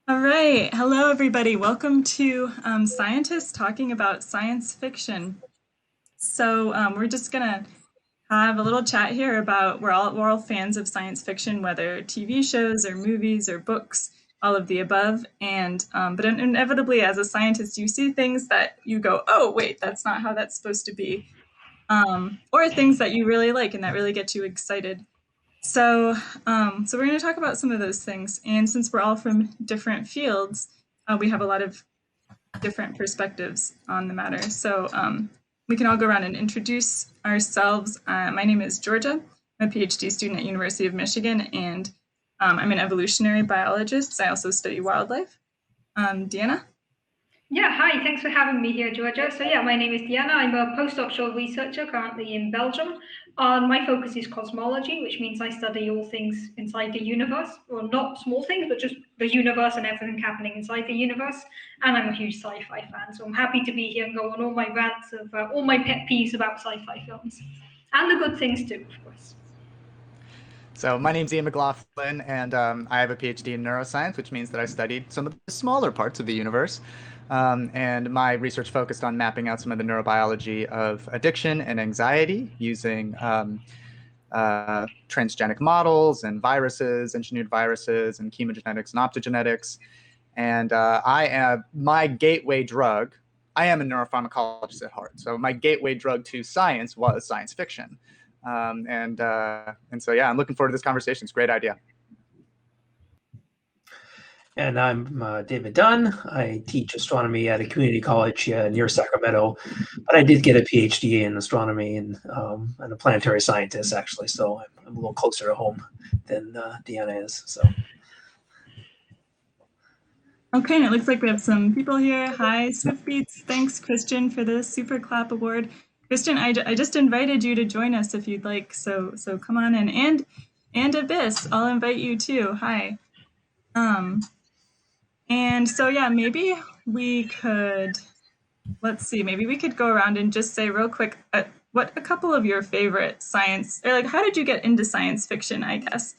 All right. Hello, everybody. Welcome to Scientists Talking About Science Fiction. We're just gonna have a little chat here about we're all fans of science fiction, whether TV shows or movies or books, all of the above. But inevitably, as a scientist, you see things that you go, "Oh, wait, that's not how that's supposed to be," or things that you really like and that really get you excited. So we're going to talk about some of those things. And since we're all from different fields, we have a lot of different perspectives on the matter. We can all go around and introduce ourselves. My name is Georgia. I'm a PhD student at University of Michigan, and I'm an evolutionary biologist. I also study wildlife. Deanna? Yeah, hi, thanks for having me here, Georgia. So yeah, my name is Diana. I'm a postdoctoral researcher currently in Belgium. My focus is cosmology, which means I study all things inside the universe, well, not small things, but just the universe and everything happening inside the universe. And I'm a huge sci-fi fan, so I'm happy to be here and go on all my rants of all my pet peeves about sci-fi films. And the good things too, of course. So my name's Ian McLaughlin, and I have a PhD in neuroscience, which means that I studied some of the smaller parts of the universe. And my research focused on mapping out some of the neurobiology of addiction and anxiety using transgenic models and viruses, engineered viruses, and chemogenetics and optogenetics. And my gateway drug. I am a neuropharmacologist at heart, so my gateway drug to science was science fiction. So yeah, I'm looking forward to this conversation. It's a great idea. And I'm David Dunn. I teach astronomy at a community college near Sacramento, but I did get a PhD in astronomy and a planetary scientist, actually. So I'm a little closer to home than Deanna is. So. Okay, and it looks like we have some people here. Hi, Swiftbeats. Thanks, Christian, for the Super Clap Award. Christian, I just invited you to join us if you'd like, so come on in. And Abyss, I'll invite you too. Hi. And so yeah, maybe we could, let's see, maybe we could go around and just say real quick what a couple of your favorite science, or like how did you get into science fiction, I guess.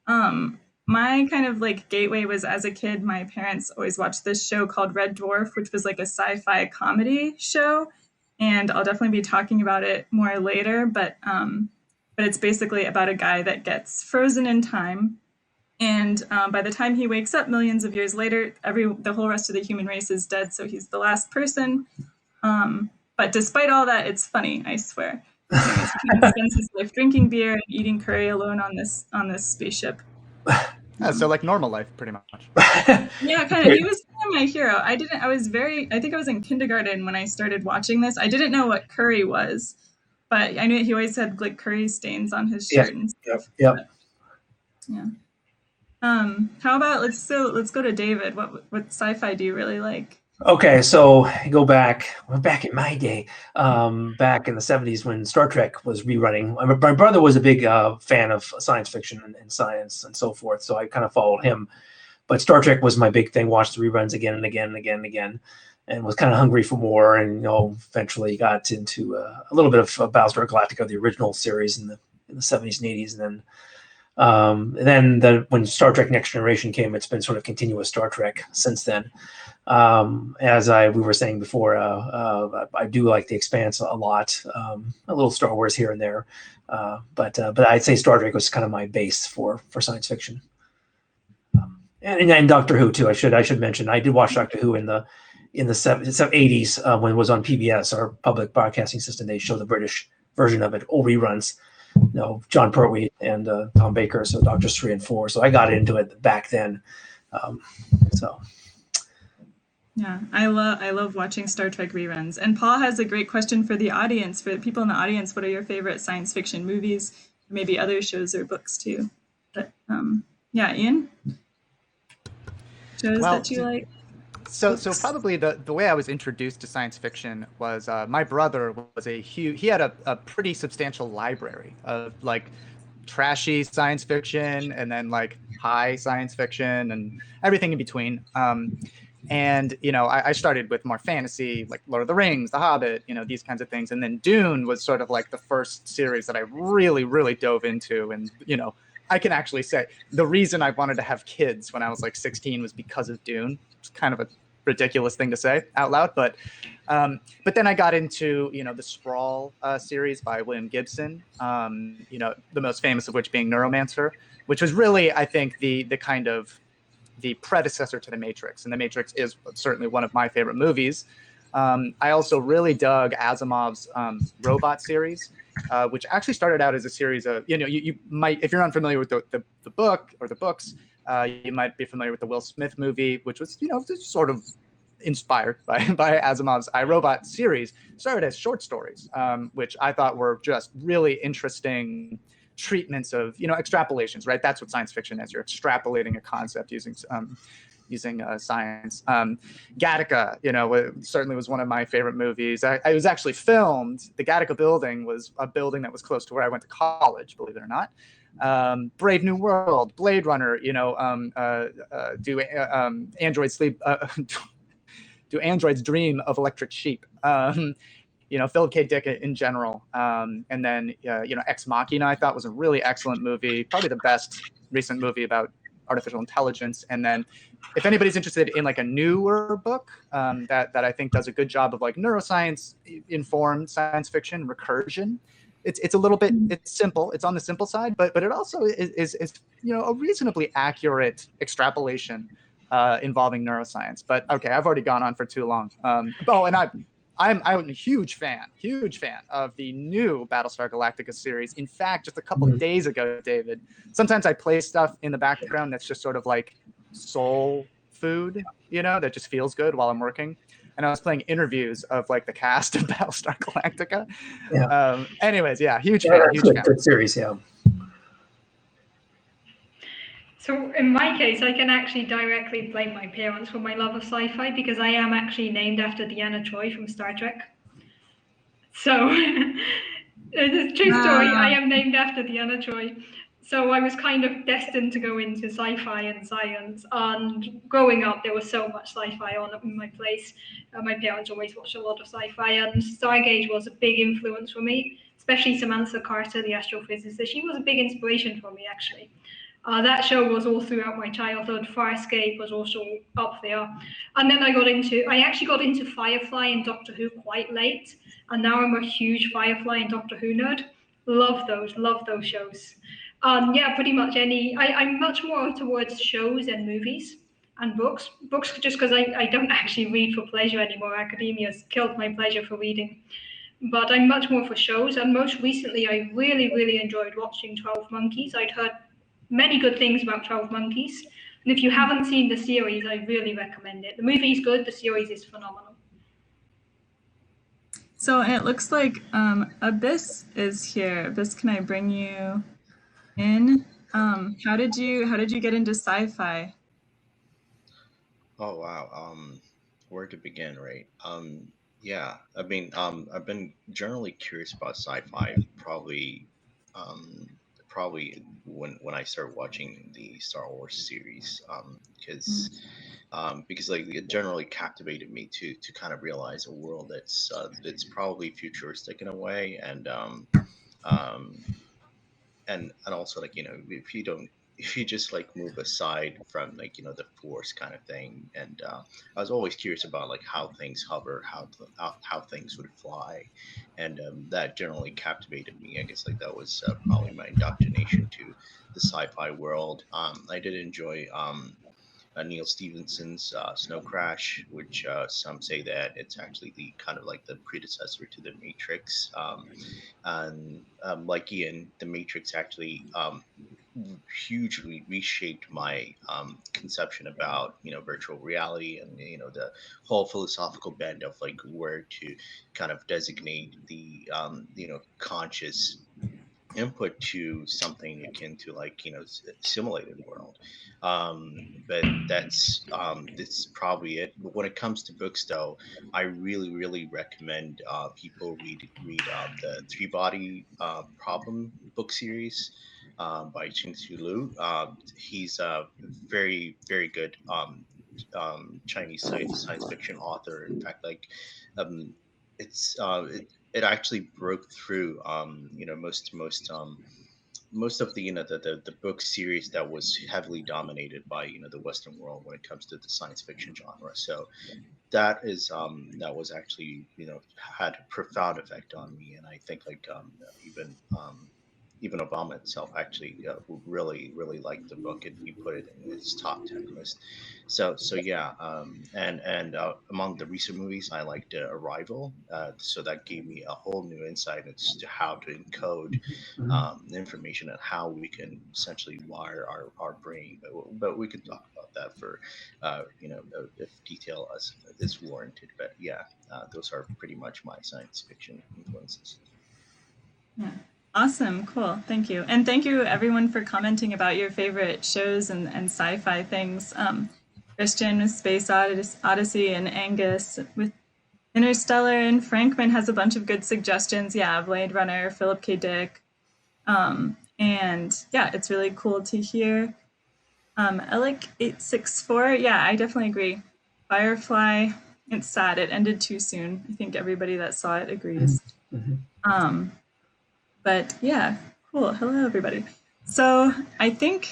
My kind of like gateway was as a kid, my parents always watched this show called Red Dwarf, which was like a sci-fi comedy show. And I'll definitely be talking about it more later, but it's basically about a guy that gets frozen in time. And by the time he wakes up millions of years later, the whole rest of the human race is dead, so he's the last person. But despite all that, it's funny, I swear. He spends his life drinking beer and eating curry alone on this spaceship. So like normal life, pretty much. Yeah, kind of. He was kind of my hero. I think I was in kindergarten when I started watching this. I didn't know what curry was, but I knew he always had like curry stains on his shirt and stuff. Yep. Yeah. How about let's go to David. What sci-fi do you really like? Okay, so go back in my day, back in the 70s when Star Trek was rerunning. My brother was a big fan of science fiction and science and so forth, so I kind of followed him. But Star Trek was my big thing. Watched the reruns again and again and again and again, and was kind of hungry for more. And eventually got into a little bit of Battlestar Galactica, the original series in the 70s and 80s, and then when Star Trek Next Generation came, it's been sort of continuous Star Trek since then. As we were saying before, I do like The Expanse a lot, a little Star Wars here and there, but I'd say Star Trek was kind of my base for science fiction. And Doctor Who too. I should mention I did watch Doctor Who in the 80s when it was on PBS, our public broadcasting system. They show the British version of it, all reruns. John Pertwee and Tom Baker, so Doctors 3 and 4. So I got into it back then. Yeah, I love watching Star Trek reruns. And Paul has a great question for the audience, for the people in the audience. What are your favorite science fiction movies? Maybe other shows or books too. But yeah, Ian? Shows that you like? So probably the way I was introduced to science fiction was my brother was he had a pretty substantial library of like trashy science fiction and then like high science fiction and everything in between. And I started with more fantasy, like Lord of the Rings, The Hobbit, these kinds of things. And then Dune was sort of like the first series that I really, really dove into. And I can actually say the reason I wanted to have kids when I was like 16 was because of Dune. It's kind of a ridiculous thing to say out loud, but then I got into the Sprawl series by William Gibson. The most famous of which being Neuromancer, which was really, I think, the kind of the predecessor to The Matrix, and The Matrix is certainly one of my favorite movies. I also really dug Asimov's Robot series, which actually started out as a series of, you might, if you're unfamiliar with the book or the books, you might be familiar with the Will Smith movie, which was, sort of inspired by Asimov's iRobot series. Started as short stories, which I thought were just really interesting treatments of extrapolations, right? That's what science fiction is. You're extrapolating a concept using science. Gattaca, certainly was one of my favorite movies. I was actually filmed. The Gattaca building was a building that was close to where I went to college, believe it or not. Brave New World, Blade Runner. Do androids sleep? Do androids dream of electric sheep? Philip K. Dick in general. And then, Ex Machina, I thought was a really excellent movie, probably the best recent movie about artificial intelligence. And then if anybody's interested in like a newer book that I think does a good job of like neuroscience informed science fiction, Recursion, it's a little bit, it's simple, it's on the simple side, but it also is a reasonably accurate extrapolation involving neuroscience. But okay, I've already gone on for too long. And I'm a huge fan of the new Battlestar Galactica series. In fact, just a couple of days ago, David, sometimes I play stuff in the background that's just sort of like soul food, that just feels good while I'm working. And I was playing interviews of like the cast of Battlestar Galactica. Yeah. Anyways, yeah, huge fan. Good series, yeah. So in my case, I can actually directly blame my parents for my love of sci-fi because I am actually named after Deanna Troi from Star Trek. So it's a true story. I am named after Deanna Troi. So I was kind of destined to go into sci-fi and science. And growing up, there was so much sci-fi on in my place. My parents always watched a lot of sci-fi, and Stargate was a big influence for me, especially Samantha Carter, the astrophysicist. She was a big inspiration for me, actually. That show was all throughout my childhood. Farscape was also up there. And then I actually got into Firefly and Doctor Who quite late. And now I'm a huge Firefly and Doctor Who nerd. Love those shows. Yeah, pretty much I'm much more towards shows and movies and books. Books just because I don't actually read for pleasure anymore. Academia's killed my pleasure for reading. But I'm much more for shows. And most recently, I really, really enjoyed watching 12 Monkeys. I'd heard many good things about 12 Monkeys. And if you haven't seen the series, I really recommend it. The movie is good, the series is phenomenal. So it looks like Abyss is here. Abyss, can I bring you in? How did you get into sci-fi? Oh wow. Where to begin, right? Yeah. I mean, I've been generally curious about sci-fi probably when I started watching the Star Wars series, because like it generally captivated me to kind of realize a world that's probably futuristic in a way, um, and also like if you just like move aside from like the force kind of thing, and I was always curious about like how things hover, how things would fly, and that generally captivated me. I guess like that was probably my indoctrination to the sci-fi world. I did enjoy Neil Stephenson's Snow Crash, which some say that it's actually the kind of like the predecessor to the Matrix. And like Ian, the Matrix actually hugely reshaped my conception about virtual reality, and the whole philosophical bend of like where to kind of designate the conscious input to something akin to like simulated world. But that's probably it. But when it comes to books though, I really recommend people read the Three Body Problem book series by Ching-Hsu Liu. He's a very good Chinese science fiction author. In fact, like it's it actually broke through most most of the the book series that was heavily dominated by the Western world when it comes to the science fiction genre. So that was actually had a profound effect on me, and I think like even Obama itself actually really liked the book, and he put it in his top 10 list. So yeah, and among the recent movies, I liked Arrival. So that gave me a whole new insight as to how to encode information and how we can essentially wire our brain. But we could talk about that for if detail is warranted. But yeah, those are pretty much my science fiction influences. Yeah. Awesome. Cool. Thank you. And thank you everyone for commenting about your favorite shows and sci-fi things. Christian with Space Odyssey and Angus with Interstellar, and Frankman has a bunch of good suggestions. Yeah, Blade Runner, Philip K. Dick. And yeah, it's really cool to hear. Alec864, yeah, I definitely agree. Firefly, it's sad. It ended too soon. I think everybody that saw it agrees. But yeah, cool. Hello, everybody. So I think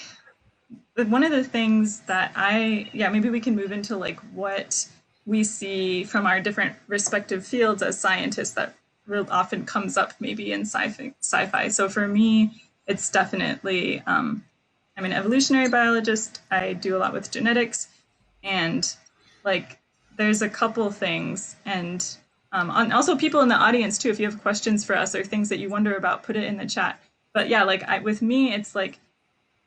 one of the things that maybe we can move into like what we see from our different respective fields as scientists that real often comes up maybe in sci-fi. So for me, it's definitely, I'm an evolutionary biologist. I do a lot with genetics, and like there's a couple things, and also people in the audience too, if you have questions for us or things that you wonder about, put it in the chat. But yeah, like with me, it's like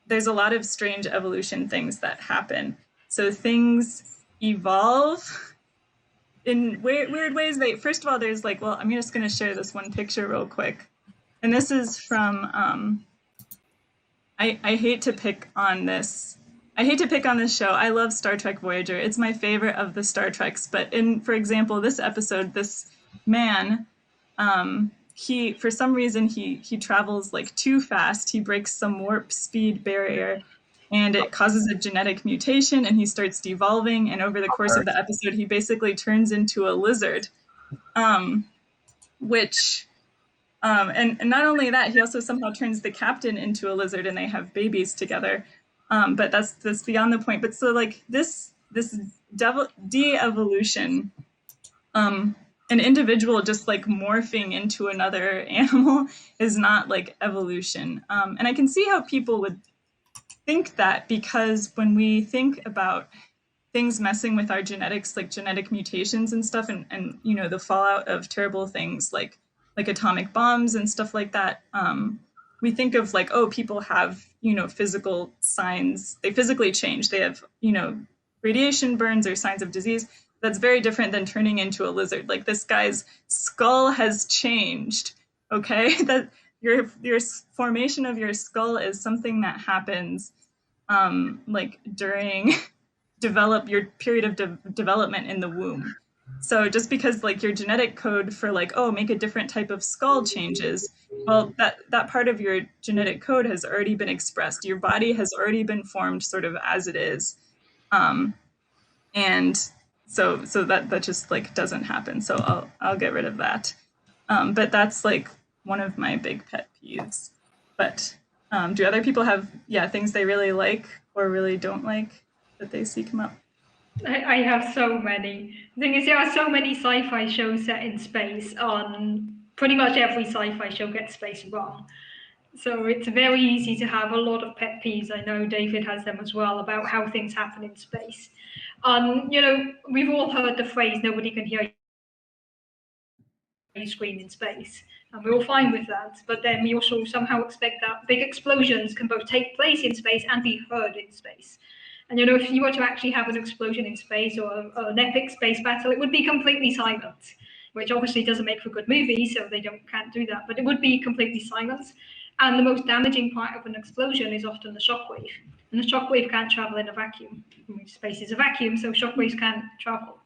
there's a lot of strange evolution things that happen. So things evolve in weird ways. First of all, there's like, well, I'm just going to share this one picture real quick. And this is from, I hate to pick on this. I hate to pick on this show. I love Star Trek Voyager. It's my favorite of the Star Treks. But for example, this episode, this man, he, for some reason, he travels like too fast. He breaks some warp speed barrier, and it causes a genetic mutation, and he starts devolving. And over the course of the episode, he basically turns into a lizard, which, and not only that, he also somehow turns the captain into a lizard, and they have babies together. But that's beyond the point. But so like this de-evolution, an individual just like morphing into another animal is not like evolution. And I can see how people would think that, because when we think about things messing with our genetics, like genetic mutations and stuff, and the fallout of terrible things like atomic bombs and stuff like that, we think of like, oh, people have physical signs, they physically change, they have radiation burns or signs of disease. That's very different than turning into a lizard. Like this guy's skull has changed. Okay, that your formation of your skull is something that happens like during your period of development in the womb. So just because like your genetic code for like, oh, make a different type of skull changes, well, that part of your genetic code has already been expressed. Your body has already been formed sort of as it is. And so that just like doesn't happen. So I'll get rid of that. But that's like one of my big pet peeves. But do other people have things they really like or really don't like that they see come up? I have so many. The thing is, there are so many sci-fi shows set in space. On pretty much every sci-fi show gets space wrong. So it's very easy to have a lot of pet peeves. I know David has them as well, about how things happen in space. We've all heard the phrase, nobody can hear you scream in space. And we're all fine with that. But then we also somehow expect that big explosions can both take place in space and be heard in space. And if you were to actually have an explosion in space or an epic space battle, it would be completely silent, which obviously doesn't make for good movies, so they can't do that. But it would be completely silent. And the most damaging part of an explosion is often the shockwave. And the shockwave can't travel in a vacuum. Space is a vacuum, so shockwaves can't travel.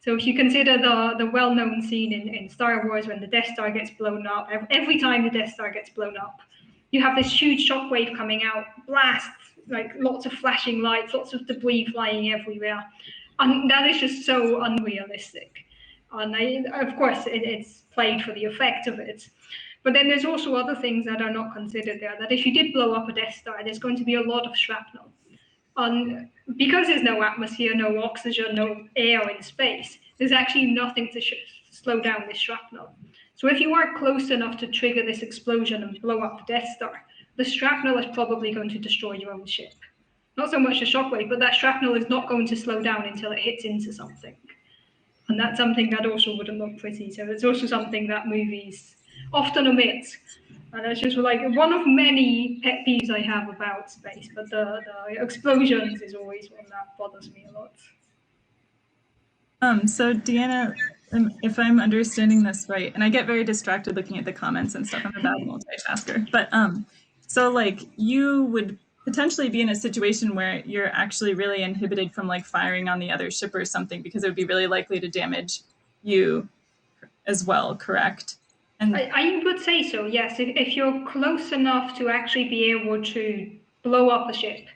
So if you consider the well-known scene in Star Wars when the Death Star gets blown up, every time the Death Star gets blown up, you have this huge shockwave coming out, blast, like lots of flashing lights, lots of debris flying everywhere. And that is just so unrealistic. And of course, it's played for the effect of it. But then there's also other things that are not considered there, that if you did blow up a Death Star, there's going to be a lot of shrapnel. Because there's no atmosphere, no oxygen, no air in space, there's actually nothing to slow down this shrapnel. So if you are close enough to trigger this explosion and blow up the Death Star, the shrapnel is probably going to destroy your own ship. Not so much the shockwave, but that shrapnel is not going to slow down until it hits into something. And that's something that also wouldn't look pretty. So it's also something that movies often omit. And it's just like one of many pet peeves I have about space, but the explosions is always one that bothers me a lot. So Deanna, if I'm understanding this right, and I get very distracted looking at the comments and stuff, I'm a bad multitasker, but so like you would potentially be in a situation where you're actually really inhibited from like firing on the other ship or something because it would be really likely to damage you as well, correct? And I would say so, yes. If you're close enough to actually be able to blow up a ship,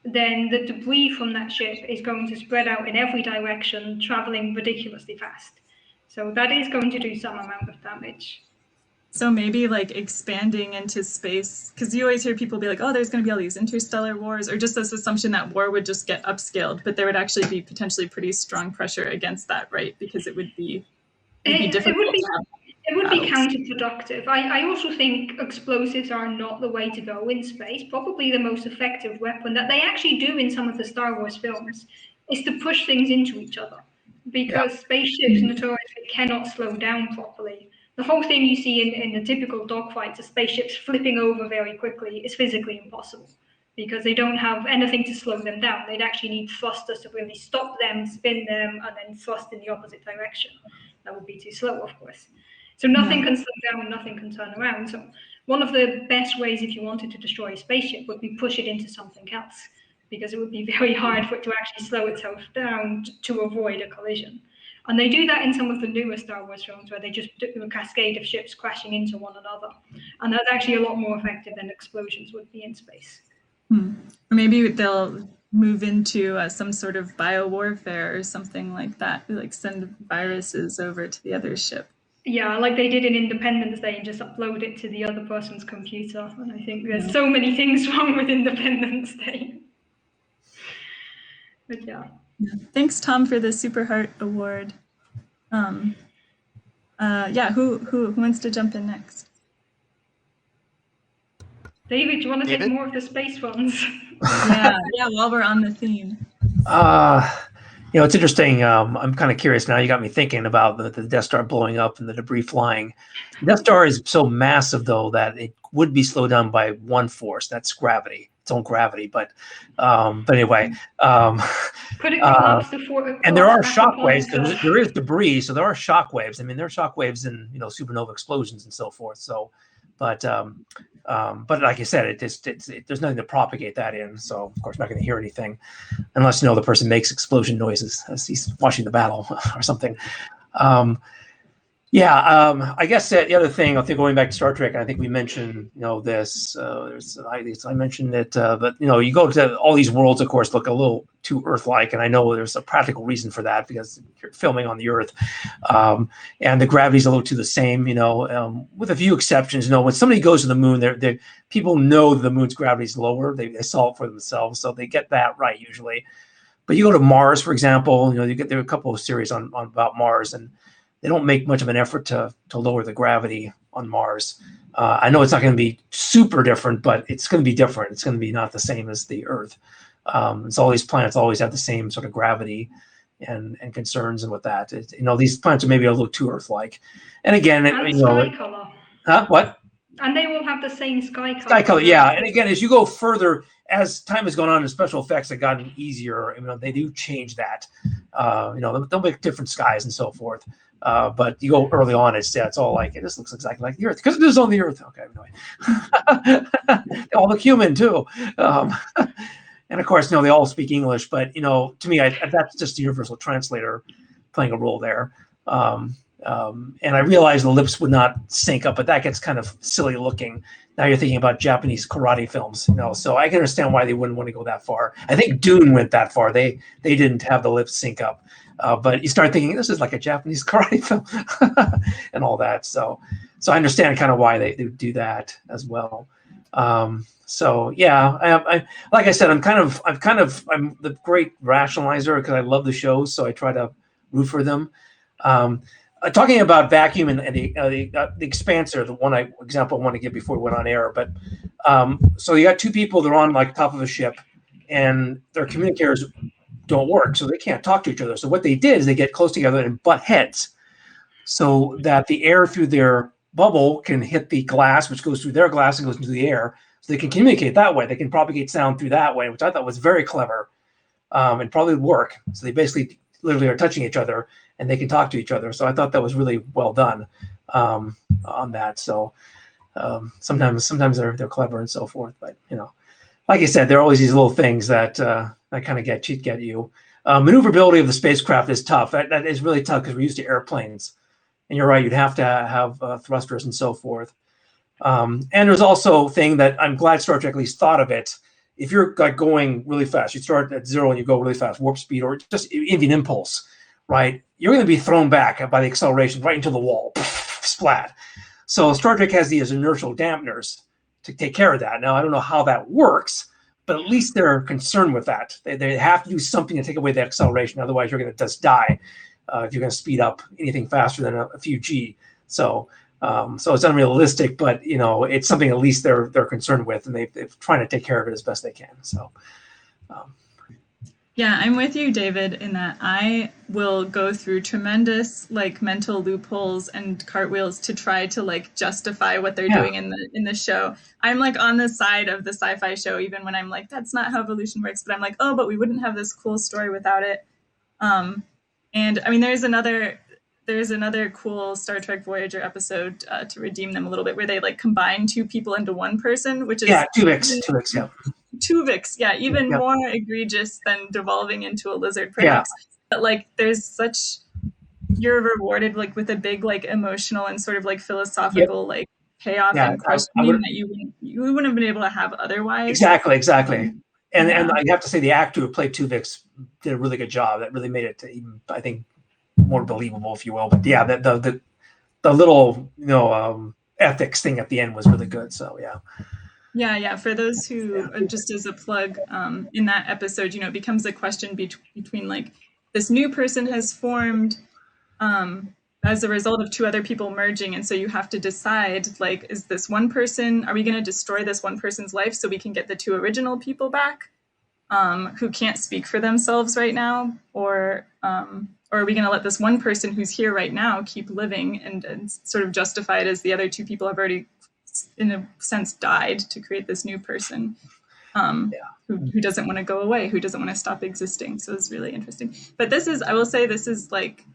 then the debris from that ship is going to spread out in every direction, traveling ridiculously fast. So that is going to do some amount of damage. So maybe like expanding into space, because you always hear people be like, oh, there's going to be all these interstellar wars, or just this assumption that war would just get upscaled, but there would actually be potentially pretty strong pressure against that, right? Because it would be difficult. It would be counterproductive. I also think explosives are not the way to go in space. Probably the most effective weapon that they actually do in some of the Star Wars films is to push things into each other, because spaceships notoriously cannot slow down properly. The whole thing you see in the typical dogfights of spaceships flipping over very quickly is physically impossible because they don't have anything to slow them down. They'd actually need thrusters to really stop them, spin them, and then thrust in the opposite direction. That would be too slow, of course. So nothing can slow down and nothing can turn around. So one of the best ways if you wanted to destroy a spaceship would be push it into something else, because it would be very hard for it to actually slow itself down to avoid a collision. And they do that in some of the newer Star Wars films where they just do a cascade of ships crashing into one another. And that's actually a lot more effective than explosions would be in space. Or maybe they'll move into some sort of biowarfare or something like that, like send viruses over to the other ship. Yeah, like they did in Independence Day and just upload it to the other person's computer. And I think there's so many things wrong with Independence Day. But yeah. Thanks, Tom, for the Super Heart Award. Who wants to jump in next? David, do you want to take more of the space ones? yeah, while we're on the theme. It's interesting. I'm kind of curious now. You got me thinking about the Death Star blowing up and the debris flying. The Death Star is so massive, though, that it would be slowed down by one force. That's gravity, its own gravity. But anyway. Could it collapse the and there are shock waves. There is debris, so there are shock waves. I mean, there are shock waves in supernova explosions and so forth. So, but like I said, there's nothing to propagate that in. So of course, I'm not going to hear anything unless the person makes explosion noises as he's watching the battle or something. I guess the other thing, I think going back to Star Trek, I think we mentioned this. I mentioned it, but you go to all these worlds, of course, look a little too Earth-like, and I know there's a practical reason for that because you're filming on the Earth, and the gravity's a little too the same. With a few exceptions. When somebody goes to the moon, people know the moon's gravity is lower. They saw it for themselves, so they get that right usually. But you go to Mars, for example. There are a couple of series on about Mars, and they don't make much of an effort to lower the gravity on Mars. I know it's not going to be super different, but it's going to be different. It's going to be not the same as the Earth. So all these planets always have the same sort of gravity and concerns and with that. These planets are maybe a little too Earth-like. And again, sky color. What? And they will have the same sky color. Sky color, yeah. And again, as you go further, as time has gone on, and special effects have gotten easier. They do change that. They'll make different skies and so forth. But you go early on, it's all like, this looks exactly like the Earth because it is on the Earth. Okay, anyway. They all look human too. And of course, they all speak English, but to me, that's just the universal translator playing a role there. And I realize the lips would not sync up, but that gets kind of silly looking. Now you're thinking about Japanese karate films, so I can understand why they wouldn't want to go that far. I think Dune went that far. They didn't have the lips sync up. But you start thinking this is like a Japanese karate film and all that. So So I understand kind of why they do that as well. So yeah, I like I said, I'm the great rationalizer because I love the shows, so I try to root for them. Talking about vacuum and the expanser, the one example I want to give before we went on air, but so you got two people that are on like top of a ship, and their communicators don't work, so they can't talk to each other. So what they did is they get close together and butt heads, so that the air through their bubble can hit the glass, which goes through their glass and goes into the air. So they can communicate that way. They can propagate sound through that way, which I thought was very clever, and probably would work. So they basically literally are touching each other, and they can talk to each other. So I thought that was really well done on that. So sometimes they're clever and so forth, but like I said, there are always these little things that kind of get you. Maneuverability of the spacecraft is tough. That is really tough because we're used to airplanes. And you're right, you'd have to have thrusters and so forth. And there's also a thing that I'm glad Star Trek at least thought of it. If you're like going really fast, you start at 0 and you go really fast, warp speed, or just even impulse, right? You're going to be thrown back by the acceleration right into the wall, splat. So Star Trek has these inertial dampeners to take care of that. Now, I don't know how that works, but at least they're concerned with that. They have to do something to take away the acceleration. Otherwise, you're going to just die. If you're going to speed up anything faster than a few G. So it's unrealistic, but it's something at least they're concerned with, and they're trying to take care of it as best they can. So yeah, I'm with you, David, in that I will go through tremendous like mental loopholes and cartwheels to try to like justify what they're doing in the show. I'm like on the side of the sci-fi show, even when I'm like, that's not how evolution works, but I'm like, oh, but we wouldn't have this cool story without it. And I mean, there's another cool Star Trek Voyager episode to redeem them a little bit, where they like combine two people into one person, which is Tuvix, yeah. Tuvix, yeah, even more egregious than devolving into a lizard, perhaps. Yeah. But like, you're rewarded like with a big like emotional and sort of like philosophical like payoff and questioning that you wouldn't have been able to have otherwise. Exactly. And I have to say the actor who played Tuvix did a really good job. That really made it even, I think, more believable, if you will. But yeah, the little ethics thing at the end was really good. So yeah. Yeah. For those who, just as a plug, in that episode, it becomes a question between like this new person has formed as a result of two other people merging, and so you have to decide, like, is this one person, are we going to destroy this one person's life so we can get the two original people back who can't speak for themselves right now, or are we going to let this one person who's here right now keep living and sort of justify it as the other two people have already, in a sense, died to create this new person who doesn't want to go away, who doesn't want to stop existing. So it's really interesting. But I will say this is like,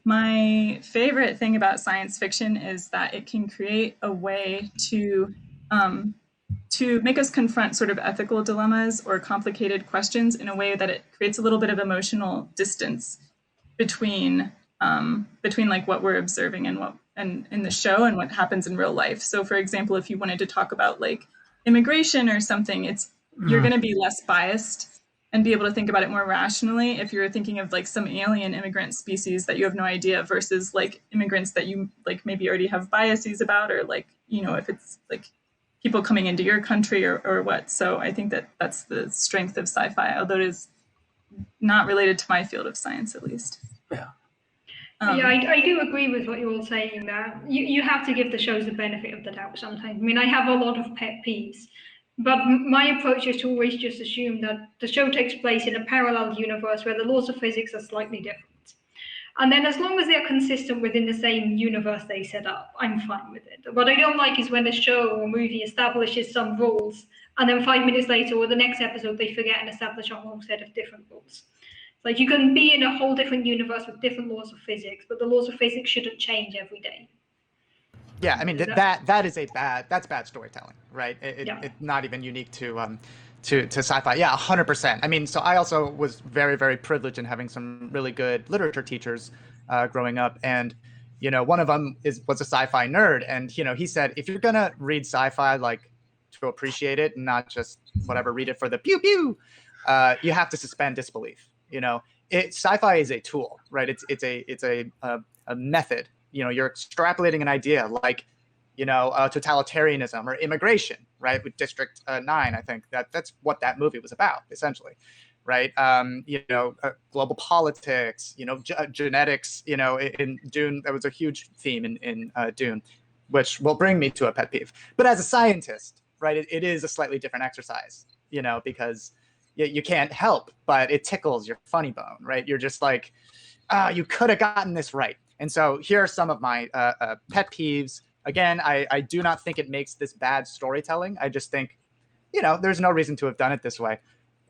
my favorite thing about science fiction is that it can create a way to make us confront sort of ethical dilemmas or complicated questions in a way that it creates a little bit of emotional distance between like what we're observing and in the show and what happens in real life. So for example, if you wanted to talk about like immigration or something, you're going to be less biased and be able to think about it more rationally if you're thinking of like some alien immigrant species that you have no idea versus like immigrants that you like maybe already have biases about, or like, if it's like people coming into your country or what. So I think that's the strength of sci-fi, although it is not related to my field of science, at least. Yeah. I do agree with what you're all saying there. You have to give the shows the benefit of the doubt sometimes. I mean, I have a lot of pet peeves, but my approach is to always just assume that the show takes place in a parallel universe where the laws of physics are slightly different. And then as long as they're consistent within the same universe they set up, I'm fine with it. What I don't like is when a show or movie establishes some rules, and then 5 minutes later or the next episode, they forget and establish a whole set of different rules. Like, you can be in a whole different universe with different laws of physics, but the laws of physics shouldn't change every day. Yeah, I mean that's bad storytelling, right? It's not even unique to sci-fi. Yeah, 100%. I mean, so I also was very, very privileged in having some really good literature teachers growing up, and one of them was a sci-fi nerd, and he said, if you're gonna read sci-fi like to appreciate it and not just whatever, read it for the pew pew, you have to suspend disbelief. Sci-fi is a tool, right? It's a method. You're extrapolating an idea, like totalitarianism or immigration, right? With District 9, I think that's what that movie was about, essentially, right? Global politics, genetics, in Dune, that was a huge theme in Dune, which will bring me to a pet peeve. But as a scientist, right, it is a slightly different exercise, because you can't help, but it tickles your funny bone, right? You're just like, you could have gotten this right. And so here are some of my pet peeves. Again, I do not think it makes this bad storytelling. I just think, there's no reason to have done it this way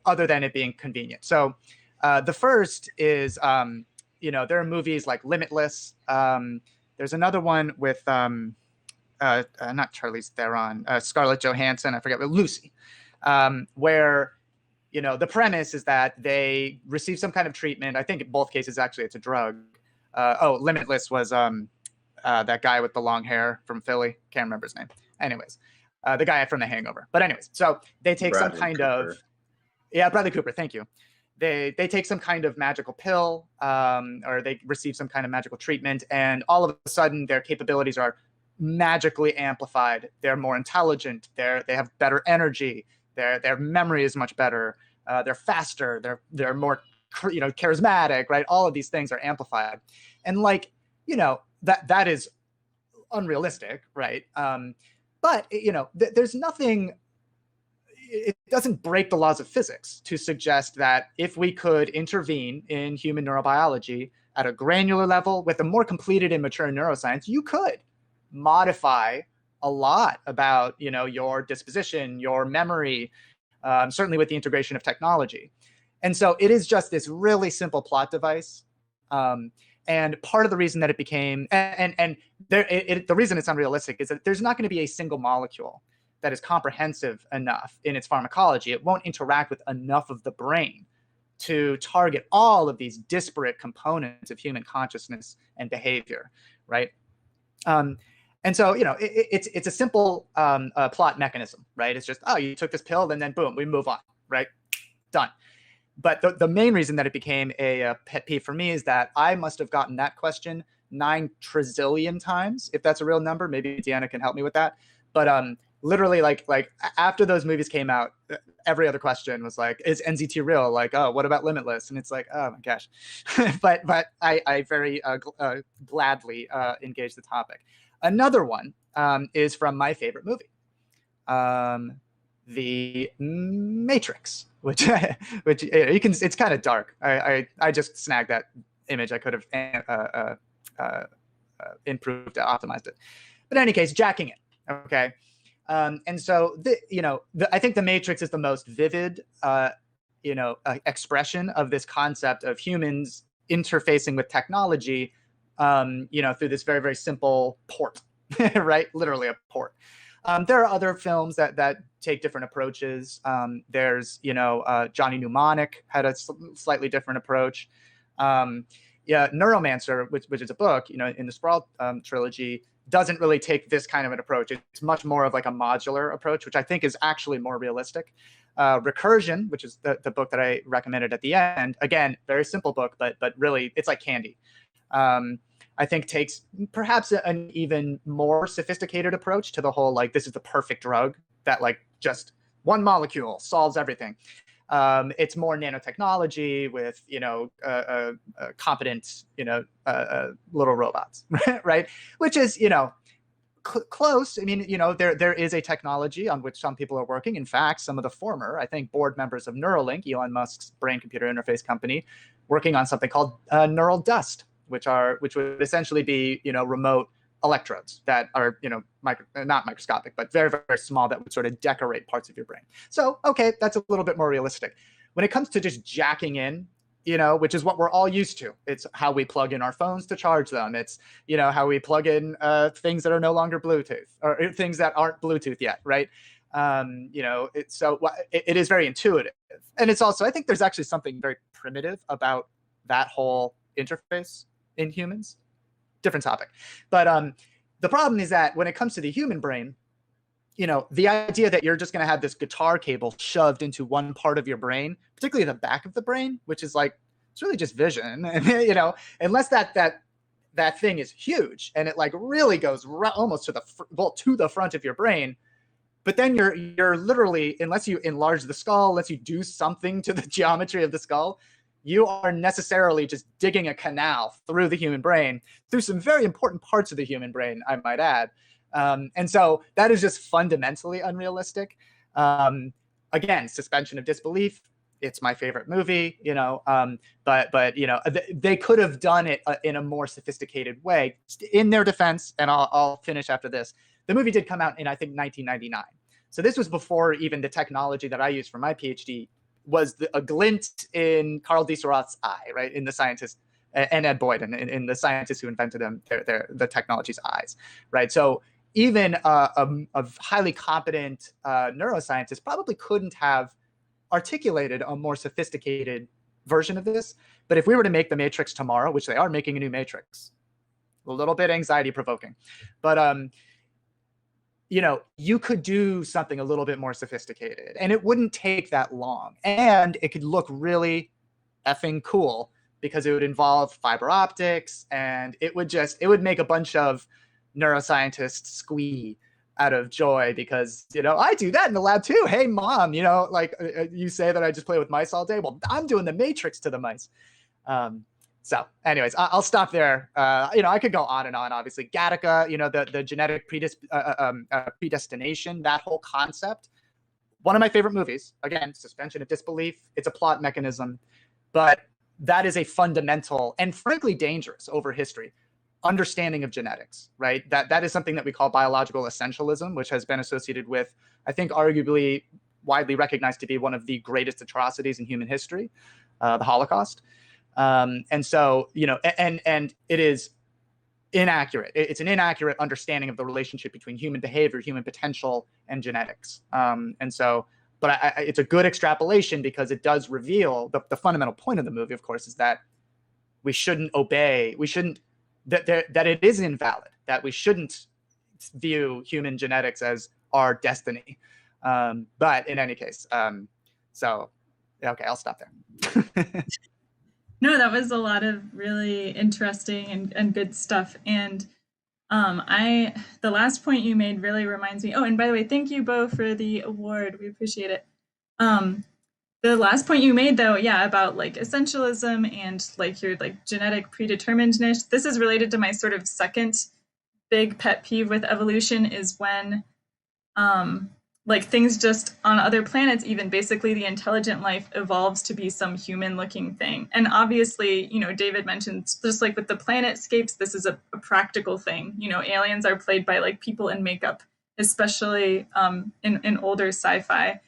other than it being convenient. So the first is, there are movies like Limitless. There's another one with, not Charlize Theron, Scarlett Johansson, I forget, Lucy, where, the premise is that they receive some kind of treatment. I think in both cases, actually, it's a drug. Limitless was that guy with the long hair from Philly. Can't remember his name. Anyways, the guy from The Hangover. But anyways, so they take Bradley some kind Cooper. of, yeah, Bradley Cooper. Thank you. They take some kind of magical pill, or they receive some kind of magical treatment, and all of a sudden their capabilities are magically amplified. They're more intelligent. They have better energy. Their memory is much better. They're faster. They're more charismatic, right? All of these things are amplified, and that is unrealistic, right? But there's nothing. It doesn't break the laws of physics to suggest that if we could intervene in human neurobiology at a granular level with a more completed and mature neuroscience, you could modify a lot about your disposition, your memory, certainly with the integration of technology. And so it is just this really simple plot device. And part of the reason that it became, the reason it's unrealistic is that there's not going to be a single molecule that is comprehensive enough in its pharmacology. It won't interact with enough of the brain to target all of these disparate components of human consciousness and behavior, right? And so, it's a simple plot mechanism, right? It's just, you took this pill, and then boom, we move on, right? Done. But the main reason that it became a pet peeve for me is that I must have gotten that question 9 trillion times, if that's a real number. Maybe Deanna can help me with that. But literally, like after those movies came out, every other question was like, is NZT real? Like, oh, what about Limitless? And it's like, oh my gosh. but I very gladly engaged the topic. Another one is from my favorite movie, The Matrix, which you can. It's kind of dark. I just snagged that image. I could have improved, optimized it. But in any case, jacking it. Okay. And so I think The Matrix is the most vivid expression of this concept of humans interfacing with technology, through this very, very simple port, right? Literally a port. There are other films that take different approaches. There's, Johnny Mnemonic had a slightly different approach. Neuromancer, which is a book, in the Sprawl trilogy, doesn't really take this kind of an approach. It's much more of like a modular approach, which I think is actually more realistic. Recursion, which is the book that I recommended at the end, again, very simple book, but really it's like candy. I think takes perhaps an even more sophisticated approach to the whole, like, this is the perfect drug that like just one molecule solves everything. It's more nanotechnology with, competent, little robots, right? Which is, close. I mean, there is a technology on which some people are working. In fact, some of the former, I think, board members of Neuralink, Elon Musk's brain-computer interface company, working on something called neural dust, which would essentially be, remote electrodes that are, not microscopic, but very, very small, that would sort of decorate parts of your brain. So, okay, that's a little bit more realistic. When it comes to just jacking in, which is what we're all used to. It's how we plug in our phones to charge them. It's, how we plug in things that are no longer Bluetooth, or things that aren't Bluetooth yet, right? It is very intuitive. And it's also, I think there's actually something very primitive about that whole interface in humans. Different topic. But the problem is that when it comes to the human brain, the idea that you're just going to have this guitar cable shoved into one part of your brain, particularly the back of the brain, which is like, it's really just vision, and unless that that thing is huge, and it like really goes almost to the front of your brain. But then you're literally, unless you enlarge the skull, unless you do something to the geometry of the skull, you are necessarily just digging a canal through the human brain, through some very important parts of the human brain, I might add. And so that is just fundamentally unrealistic. Again, suspension of disbelief. It's my favorite movie, but they could have done it in a more sophisticated way. In their defense, and I'll finish after this, the movie did come out in, I think, 1999. So this was before even the technology that I used for my PhD was a glint in Carl D. Seurat's eye, right? In the scientist, and Ed Boyd, in the scientists who invented them, the technology's eyes, right? So even a highly competent neuroscientist probably couldn't have articulated a more sophisticated version of this. But if we were to make the Matrix tomorrow, which they are making a new Matrix, a little bit anxiety provoking, but you could do something a little bit more sophisticated, and it wouldn't take that long, and it could look really effing cool because it would involve fiber optics, and it would make a bunch of neuroscientists squee out of joy because, I do that in the lab too. Hey, mom, you say that I just play with mice all day. Well, I'm doing the Matrix to the mice. So anyways, I'll stop there. I could go on and on, obviously. Gattaca, the genetic predestination, that whole concept. One of my favorite movies. Again, suspension of disbelief. It's a plot mechanism. But that is a fundamental and frankly dangerous over history understanding of genetics, right? That is something that we call biological essentialism, which has been associated with, I think, arguably widely recognized to be one of the greatest atrocities in human history, the Holocaust. And so, and it is inaccurate. It's an inaccurate understanding of the relationship between human behavior, human potential, and genetics. And so, but it's a good extrapolation because it does reveal the fundamental point of the movie, of course, is that we shouldn't obey, that it is invalid, that we shouldn't view human genetics as our destiny. But in any case, so, okay, I'll stop there. No, that was a lot of really interesting and good stuff. And the last point you made really reminds me. Oh, and by the way, thank you, Bo, for the award. We appreciate it. The last point you made, though, about like essentialism and like your like genetic predeterminedness. This is related to my sort of second big pet peeve with evolution is when like things just on other planets, even basically the intelligent life evolves to be some human looking thing. And obviously, David mentioned just like with the planetscapes, this is a practical thing. Aliens are played by like people in makeup, especially in older sci-fi.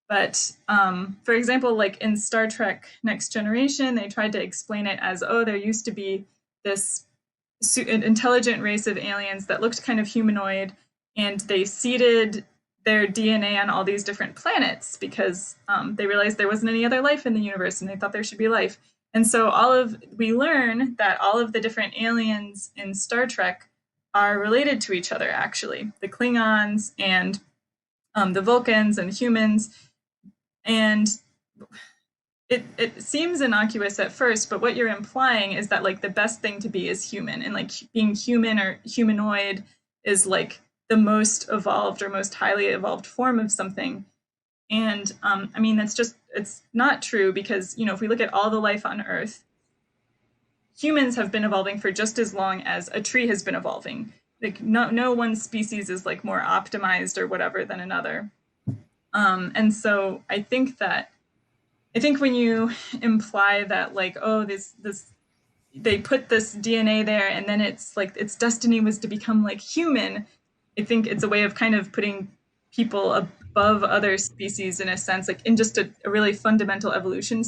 But for example, like in Star Trek Next Generation, they tried to explain it as, there used to be this intelligent race of aliens that looked kind of humanoid, and they seeded their DNA on all these different planets because they realized there wasn't any other life in the universe and they thought there should be life. And so we learn that all of the different aliens in Star Trek are related to each other, actually. The Klingons and the Vulcans and humans. And it seems innocuous at first, but what you're implying is that like the best thing to be is human, and like being human or humanoid is like the most evolved or most highly evolved form of something. And it's not true because, if we look at all the life on Earth, humans have been evolving for just as long as a tree has been evolving. Like no one species is like more optimized or whatever than another. And so I think when you imply that like, they put this DNA there and then it's like its destiny was to become like human, I think it's a way of kind of putting people above other species in a sense, like in just a really fundamental evolution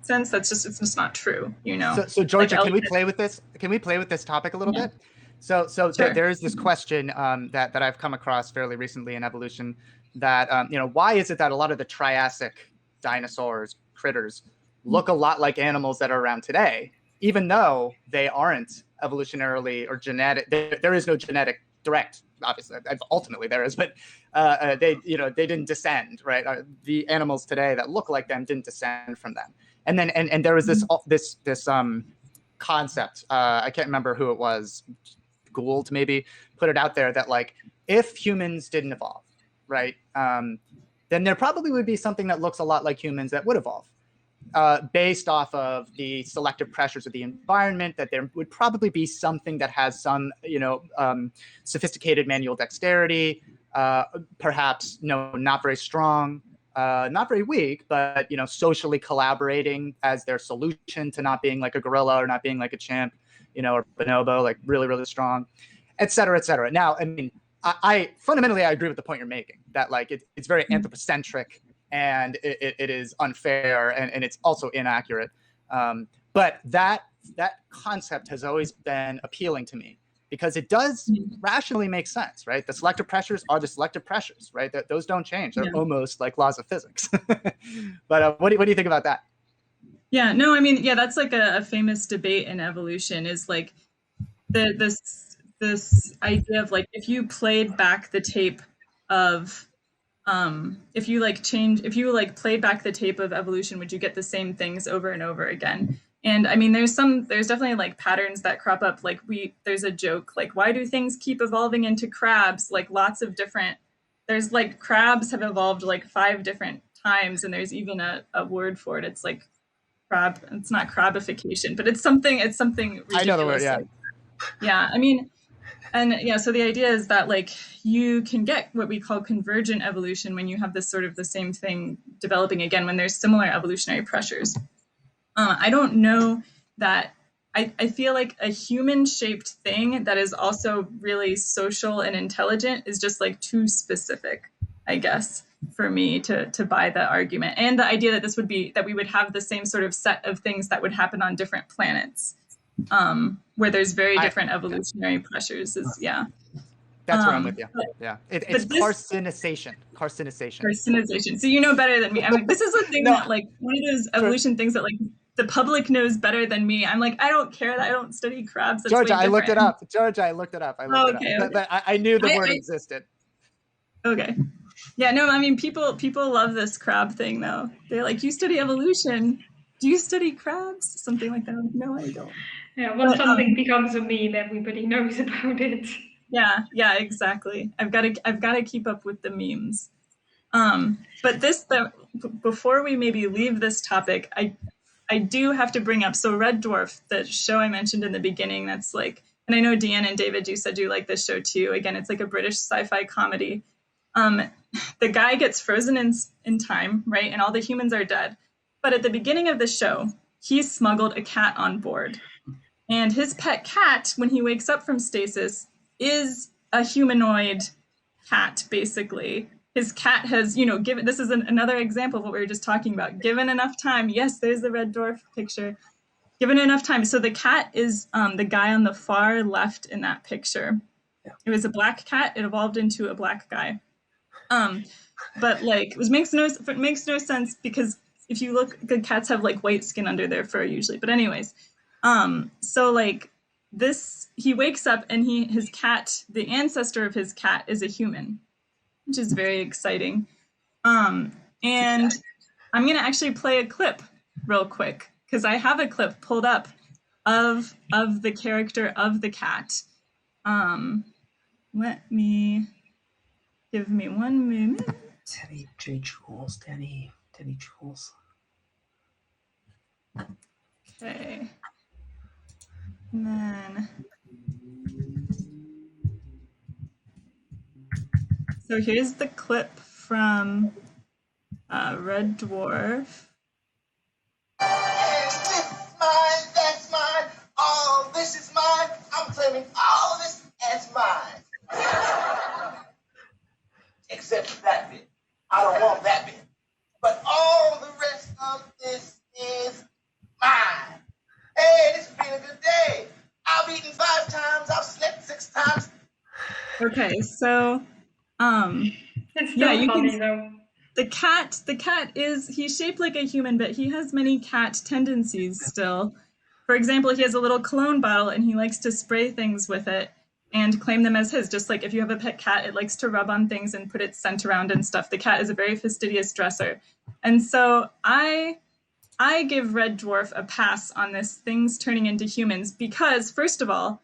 sense. It's just not true, So Georgia, like, can we play with this? Can we play with this topic a little bit? So sure. There is this question that I've come across fairly recently in evolution that, why is it that a lot of the Triassic dinosaurs, critters, look a lot like animals that are around today, even though they aren't evolutionarily or genetic, there is no genetic direct, obviously, ultimately there is, but they didn't descend, right? The animals today that look like them didn't descend from them. And then, and there was this concept. I can't remember who it was. Gould maybe put it out there that like if humans didn't evolve, right, then there probably would be something that looks a lot like humans that would evolve. Based off of the selective pressures of the environment, that there would probably be something that has some, sophisticated manual dexterity, perhaps not very strong, not very weak, but socially collaborating as their solution to not being like a gorilla or not being like a chimp, or bonobo, like really, really strong, et cetera, et cetera. Now, I mean, I fundamentally I agree with the point you're making that like it's very anthropocentric. And it is unfair and it's also inaccurate. But that concept has always been appealing to me because it does rationally make sense, right? The selective pressures are the selective pressures, right? Those don't change. They're almost like laws of physics. But what do you think about that? Yeah, no, I mean, that's like a famous debate in evolution is like this idea of like if you played back the tape of if you played back the tape of evolution, would you get the same things over and over again? And I mean, there's definitely like patterns that crop up. Like there's a joke, like, why do things keep evolving into crabs? Like lots of different, there's like crabs have evolved like 5 different times. And there's even a word for it. It's like crab. It's not crabification, but it's something ridiculous. I know the word, yeah. Like, yeah, I mean, and so the idea is that like you can get what we call convergent evolution when you have this sort of the same thing developing again when there's similar evolutionary pressures. I don't know that I feel like a human-shaped thing that is also really social and intelligent is just like too specific, I guess, for me to buy the argument. And the idea that that we would have the same sort of set of things that would happen on different planets. Where there's very different evolutionary pressures is, That's where I'm with you. It's carcinization. Carcinization. So you know better than me. I mean, this is a thing that like one of those evolution things that like the public knows better than me. I'm like, I don't care that I don't study crabs. That's Georgia, I different. looked it up. But I knew the word existed. Okay. Yeah, no, I mean, people love this crab thing though. They're like, you study evolution. Do you study crabs? Something like that. Like, no, I don't. Yeah, once something becomes a meme, everybody knows about it. Yeah, exactly. I've got to keep up with the memes. But before we maybe leave this topic, I do have to bring up, so Red Dwarf, the show I mentioned in the beginning, that's like, and I know Deanne and David, you said you like this show too. Again, it's like a British sci-fi comedy. The guy gets frozen in time, right? And all the humans are dead. But at the beginning of the show, he smuggled a cat on board. And his pet cat, when he wakes up from stasis, is a humanoid cat, basically. His cat has, given, this is another example of what we were just talking about. Given enough time, yes, there's the Red Dwarf picture. Given enough time. So the cat is the guy on the far left in that picture. Yeah. It was a black cat. It evolved into a black guy. But like, it makes no sense because if you look, the cats have like white skin under their fur usually. But anyways, so like this, he wakes up and his cat, the ancestor of his cat is a human, which is very exciting. And I'm going to actually play a clip real quick because I have a clip pulled up of the character of the cat. Give me 1 minute. Teddy Jules. Okay. And then, so here's the clip from Red Dwarf. This is mine, that's mine, all this is mine, I'm claiming all this as mine. Except for that bit. I don't want that bit. But all the rest of this is mine. Hey, this has been a good day. I've eaten 5 times, I've slept 6 times. Okay, so It's still funny though. The cat he's shaped like a human, but he has many cat tendencies still. For example, he has a little cologne bottle and he likes to spray things with it and claim them as his. Just like if you have a pet cat, it likes to rub on things and put its scent around and stuff. The cat is a very fastidious dresser. And so I I give Red Dwarf a pass on this things turning into humans because, first of all,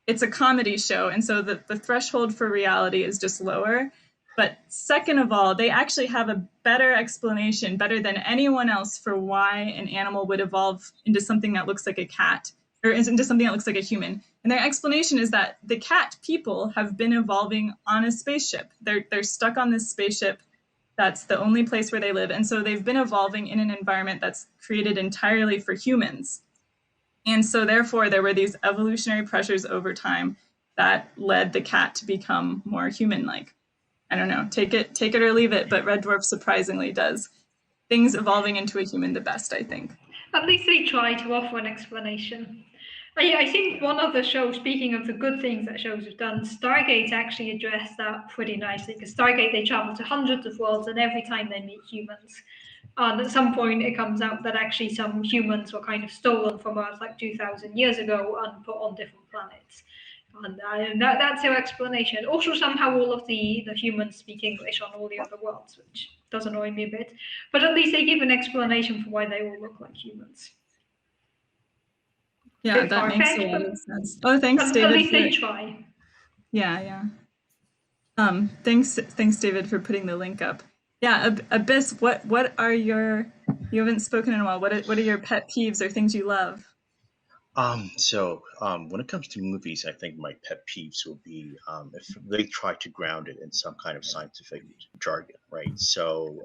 it's a comedy show, and so the threshold for reality is just lower. But second of all, they actually have a better explanation, better than anyone else, for why an animal would evolve into something that looks like a cat, or into something that looks like a human. And their explanation is that the cat people have been evolving on a spaceship. They're stuck on this spaceship. That's the only place where they live. And so they've been evolving in an environment that's created entirely for humans. And so therefore there were these evolutionary pressures over time that led the cat to become more human-like. I don't know, take it or leave it, but Red Dwarf surprisingly does things evolving into a human the best, I think. At least they try to offer an explanation. I think one of the shows, speaking of the good things that shows have done, Stargate actually addressed that pretty nicely, because Stargate, they travel to hundreds of worlds, and every time they meet humans. And at some point, it comes out that actually some humans were kind of stolen from Earth like 2,000 years ago and put on different planets. And that's their explanation. Also, somehow all of the humans speak English on all the other worlds, which does annoy me a bit. But at least they give an explanation for why they all look like humans. Yeah, that makes a lot of sense. Oh, thanks, at David. At least they try. Yeah. Thanks, David, for putting the link up. Yeah, Abyss, what are your, you haven't spoken in a while, what are your pet peeves or things you love? When it comes to movies, I think my pet peeves will be if they try to ground it in some kind of scientific jargon, right? So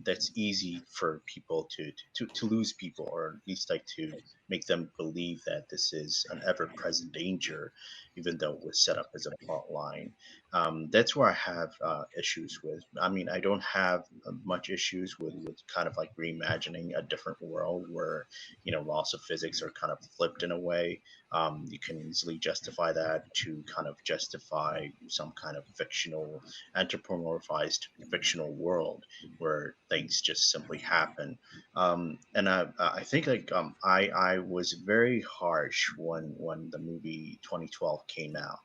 that's easy for people to lose people, or at least like to make them believe that this is an ever-present danger, even though it was set up as a plot line. That's where I have issues with. I mean, I don't have much issues with kind of like reimagining a different world where laws of physics are kind of flipped in a way. You can easily justify that to kind of justify some kind of fictional, anthropomorphized fictional world where things just simply happen. And I think like I was very harsh when the movie 2012 came out.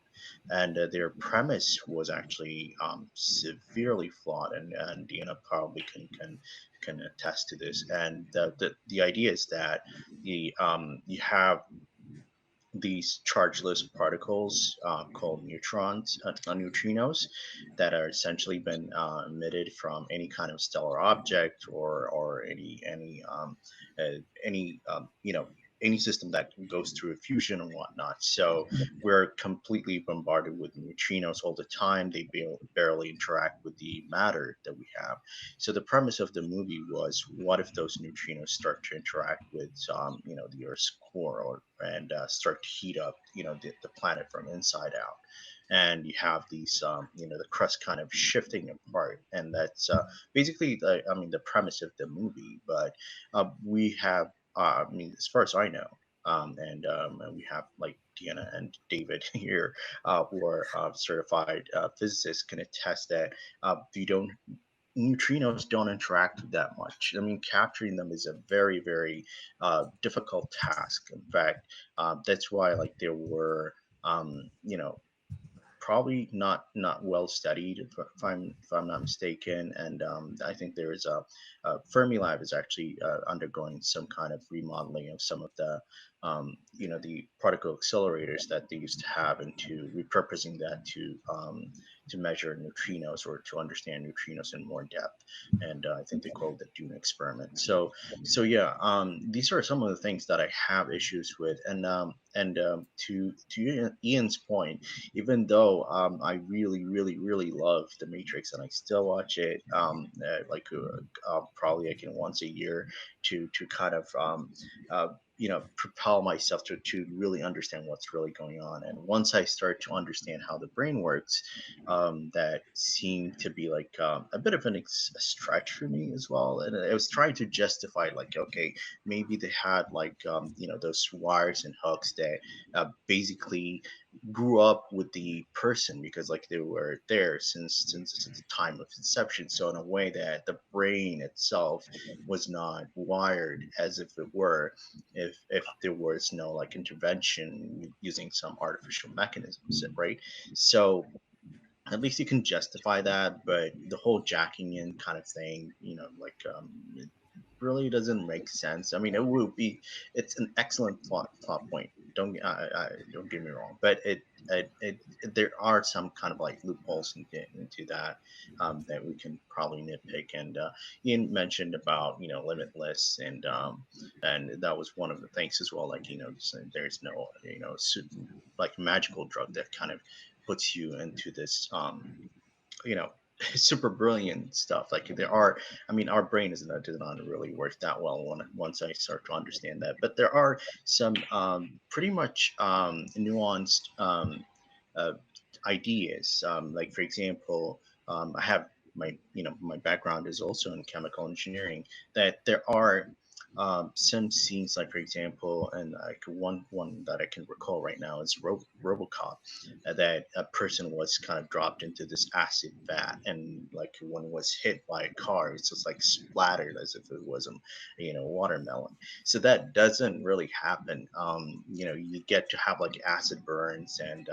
And their premise was actually severely flawed, and probably can attest to this. And the idea is that you have these chargeless particles called neutrinos, that are essentially been emitted from any kind of stellar object, or any system that goes through a fusion and whatnot. So we're completely bombarded with neutrinos all the time. They barely interact with the matter that we have. So the premise of the movie was, what if those neutrinos start to interact with the Earth's core, and start to heat up the planet from inside out, and you have these the crust kind of shifting apart. And that's basically the premise of the movie. But we have as far as I know, and we have like Deanna and David here, who are certified physicists, can attest that you don't neutrinos don't interact that much. I mean, capturing them is a very, very difficult task. In fact, that's why like there were probably not well studied, if I'm not mistaken. And I think there is Fermilab is actually undergoing some kind of remodeling of some of the the particle accelerators that they used to have, and to repurposing that to measure neutrinos, or to understand neutrinos in more depth. And I think they call it the Dune experiment. So yeah, these are some of the things that I have issues with. And to Ian's point, even though I really, really, really love The Matrix, and I still watch it probably like once a year, to kind of propel myself to really understand what's really going on. And once I start to understand how the brain works, that seemed to be like a bit of a stretch for me as well. And I was trying to justify, like, okay, maybe they had like those wires and hooks that basically grew up with the person, because like they were there since the time of inception. So in a way that the brain itself was not wired as if it were, if there was no like intervention using some artificial mechanisms, right? So at least you can justify that. But the whole jacking in kind of thing, really doesn't make sense. I mean, it's an excellent plot point. Don't get me wrong, but it there are some kind of like loopholes into that that we can probably nitpick. And Ian mentioned about limitless, and that was one of the things as well. Like there's no like magical drug that kind of puts you into this you know super brilliant stuff. Like there are, I mean, our brain is not does not really work that well once I start to understand that. But there are some pretty much nuanced uh, ideas. Like for example, I have my background is also in chemical engineering. That there are some scenes, like for example, and like one that I can recall right now is RoboCop, that a person was kind of dropped into this acid vat, and like when it was hit by a car, it's just like splattered as if it was a watermelon. So that doesn't really happen. You get to have like acid burns, and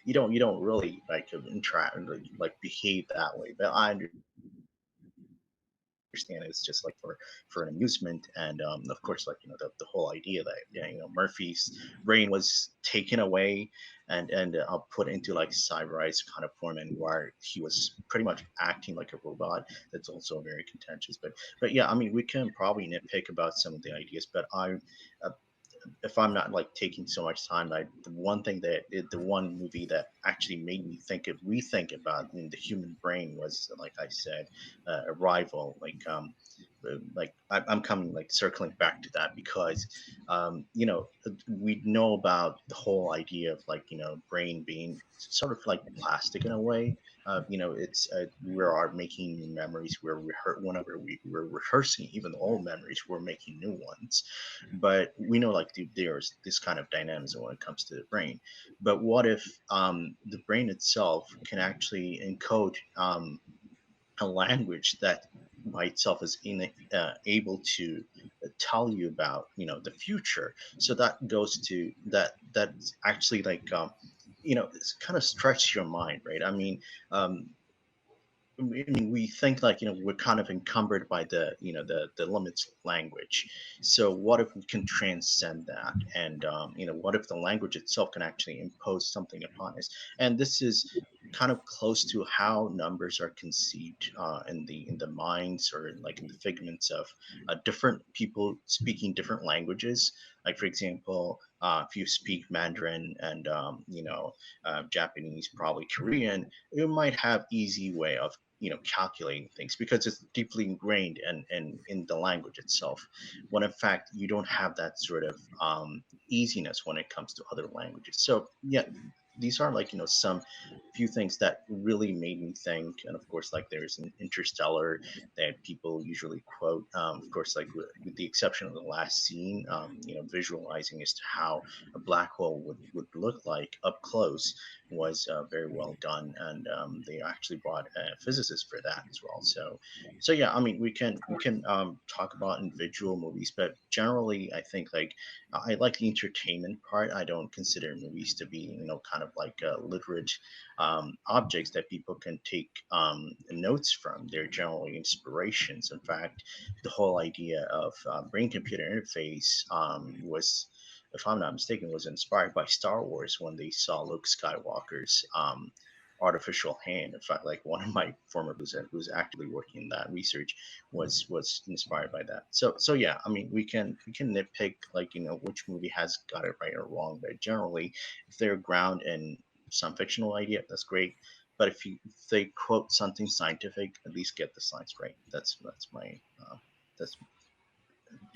you don't really like interact like behave that way. But I understand it's just like for an amusement. And of course, like the whole idea that Murphy's brain was taken away and put into like cyberized kind of form, and where he was pretty much acting like a robot. That's also very contentious. But yeah, I mean, we can probably nitpick about some of the ideas, but uh, if I'm not like taking so much time, the one movie that actually made me rethink about the human brain was, like I said, Arrival. I'm coming like circling back to that because, we know about the whole idea of like brain being sort of like plastic in a way. It's we are making new memories. Whenever we're rehearsing even old memories, we're making new ones. But we know like there's this kind of dynamism when it comes to the brain. But what if the brain itself can actually encode a language that by itself is able to tell you about the future? So that goes to that's actually like it's kind of stretch your mind, right? I mean, I mean, we think like we're kind of encumbered by the limits of language. So what if we can transcend that, and what if the language itself can actually impose something upon us? And this is kind of close to how numbers are conceived in the minds, or like in the figments of different people speaking different languages. Like for example, if you speak Mandarin and Japanese, probably Korean, you might have easy way of calculating things because it's deeply ingrained in the language itself, when in fact you don't have that sort of easiness when it comes to other languages. So yeah, these are like some few things that really made me think. And of course, like there's an Interstellar that people usually quote, of course, like with the exception of the last scene, visualizing as to how a black hole would look like up close was very well done. And they actually brought a physicist for that as well. So yeah, I mean, we can talk about individual movies, but generally I think like I like the entertainment part. I don't consider movies to be kind of like literate objects that people can take notes from. They're generally inspirations. In fact, the whole idea of brain computer interface was, if I'm not mistaken, was inspired by Star Wars when they saw Luke Skywalker's artificial hand. In fact, like one of my former who's actively working in that research was inspired by that. So yeah, I mean, we can nitpick like which movie has got it right or wrong, but generally, if they're ground in some fictional idea, that's great. But if they quote something scientific, at least get the science right. That's my that's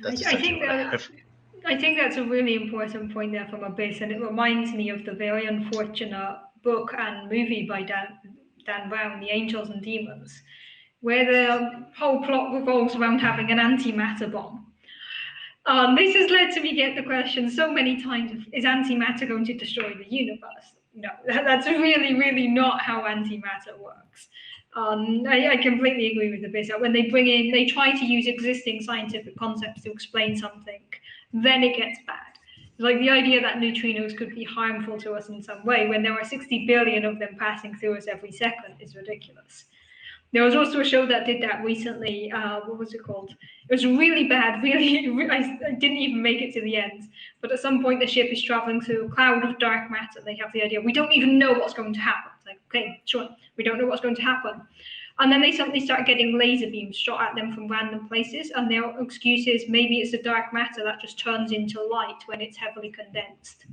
that's I essentially think what I that have. I think that's a really important point there from Abyss, and it reminds me of the very unfortunate book and movie by Dan Brown, The Angels and Demons, where the whole plot revolves around having an antimatter bomb. This has led to me get the question so many times: is antimatter going to destroy the universe? No, that's really, really not how antimatter works. I completely agree with the bit that when they try to use existing scientific concepts to explain something, then it gets bad. Like the idea that neutrinos could be harmful to us in some way when there are 60 billion of them passing through us every second is ridiculous. There was also a show that did that recently. What was it called? It was really bad. Really, I didn't even make it to the end. But at some point, the ship is traveling through a cloud of dark matter. They have the idea we don't even know what's going to happen. It's like, okay, sure, we don't know what's going to happen. And then they suddenly start getting laser beams shot at them from random places, and their excuse is maybe it's the dark matter that just turns into light when it's heavily condensed.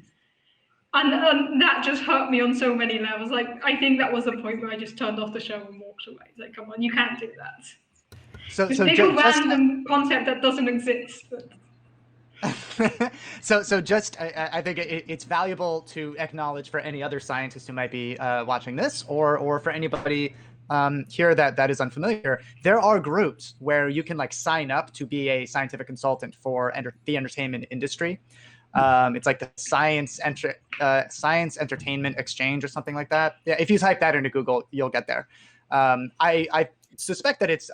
And that just hurt me on so many levels. Like, I think that was the point where I just turned off the show and walked away. It's like, come on, you can't do that. So Just take a random concept that doesn't exist. I think it's valuable to acknowledge for any other scientist who might be watching this, or for anybody here that is unfamiliar. There are groups where you can like sign up to be a scientific consultant for the entertainment industry. It's like the Science Entertainment Exchange or something like that. Yeah, if you type that into Google, you'll get there. I suspect that it's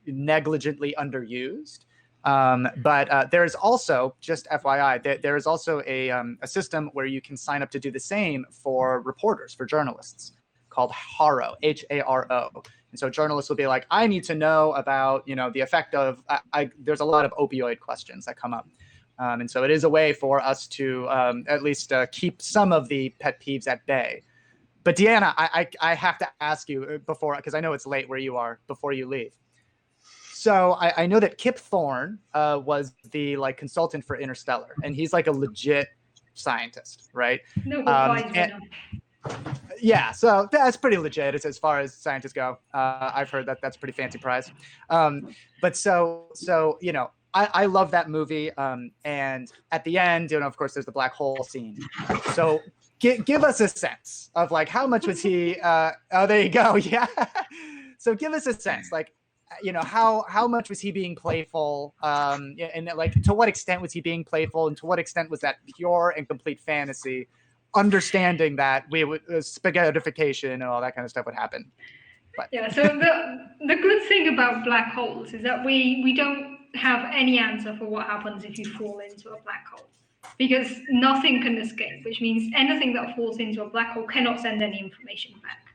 negligently underused. But there's also, just FYI, there is also a system where you can sign up to do the same for reporters, for journalists, called HARO, HARO. And so journalists will be like, I need to know about, the effect of, there's a lot of opioid questions that come up. And so it is a way for us to at least keep some of the pet peeves at bay. But Deanna, I have to ask you before, because I know it's late where you are, before you leave. So I know that Kip Thorne was the consultant for Interstellar, and he's like a legit scientist, right? No, prize winner. Yeah, so that's pretty legit as far as scientists go. I've heard that that's a pretty fancy prize. But I love that movie. And at the end, of course, there's the black hole scene. So give us a sense of how much was he? Oh, there you go. Yeah. So give us a sense, how much was he being playful? And to what extent was he being playful, and to what extent was that pure and complete fantasy? Understanding that spaghettification and all that kind of stuff would happen. But. Yeah, so the good thing about black holes is that we don't have any answer for what happens if you fall into a black hole, because nothing can escape, which means anything that falls into a black hole cannot send any information back.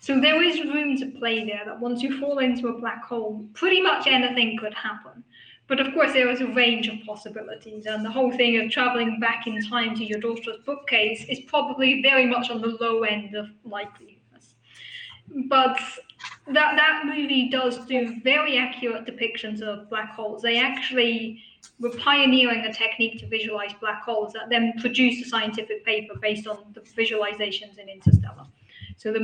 So there is room to play there, that once you fall into a black hole, pretty much anything could happen. But of course, there is a range of possibilities, and the whole thing of traveling back in time to your daughter's bookcase is probably very much on the low end of likeliness. But that movie does do very accurate depictions of black holes. They actually were pioneering a technique to visualize black holes that then produced a scientific paper based on the visualizations in Interstellar. So the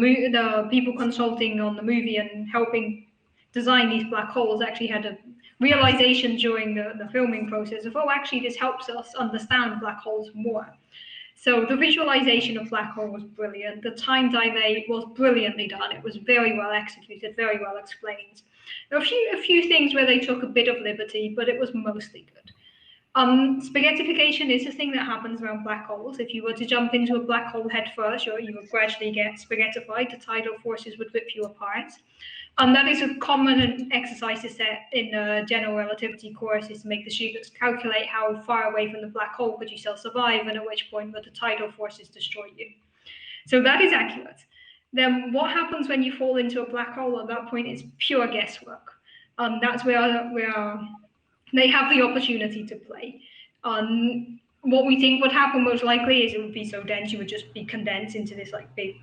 people consulting on the movie and helping design these black holes actually had a realization during the filming process of, actually, this helps us understand black holes more. So the visualization of black hole was brilliant. The time dilate was brilliantly done. It was very well executed, very well explained. There were a few things where they took a bit of liberty, but it was mostly good. Spaghettification is a thing that happens around black holes. If you were to jump into a black hole head first, you would gradually get spaghettified. The tidal forces would rip you apart. That is a common exercise to set in a general relativity course, is to make the students calculate how far away from the black hole could you still survive, and at which point would the tidal forces destroy you. So that is accurate. Then what happens when you fall into a black hole at that point is pure guesswork. That's where they have the opportunity to play. What we think would happen most likely is it would be so dense you would just be condensed into this big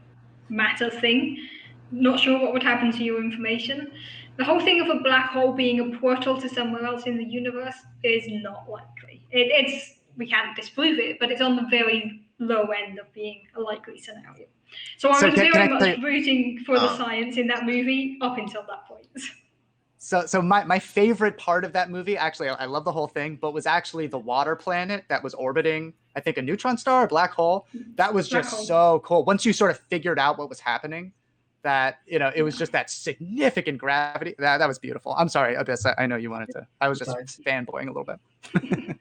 matter thing. Not sure what would happen to your information. The whole thing of a black hole being a portal to somewhere else in the universe is not likely. We can't disprove it, but it's on the very low end of being a likely scenario. So I was very much rooting for the science in that movie up until that point. So my favorite part of that movie, actually, I love the whole thing, but was actually the water planet that was orbiting, I think, a neutron star, a black hole. That was just so cool. Once you sort of figured out what was happening, that it was just that significant gravity. That was beautiful. I'm sorry, Abyss. I know you wanted to. I was just fanboying a little bit.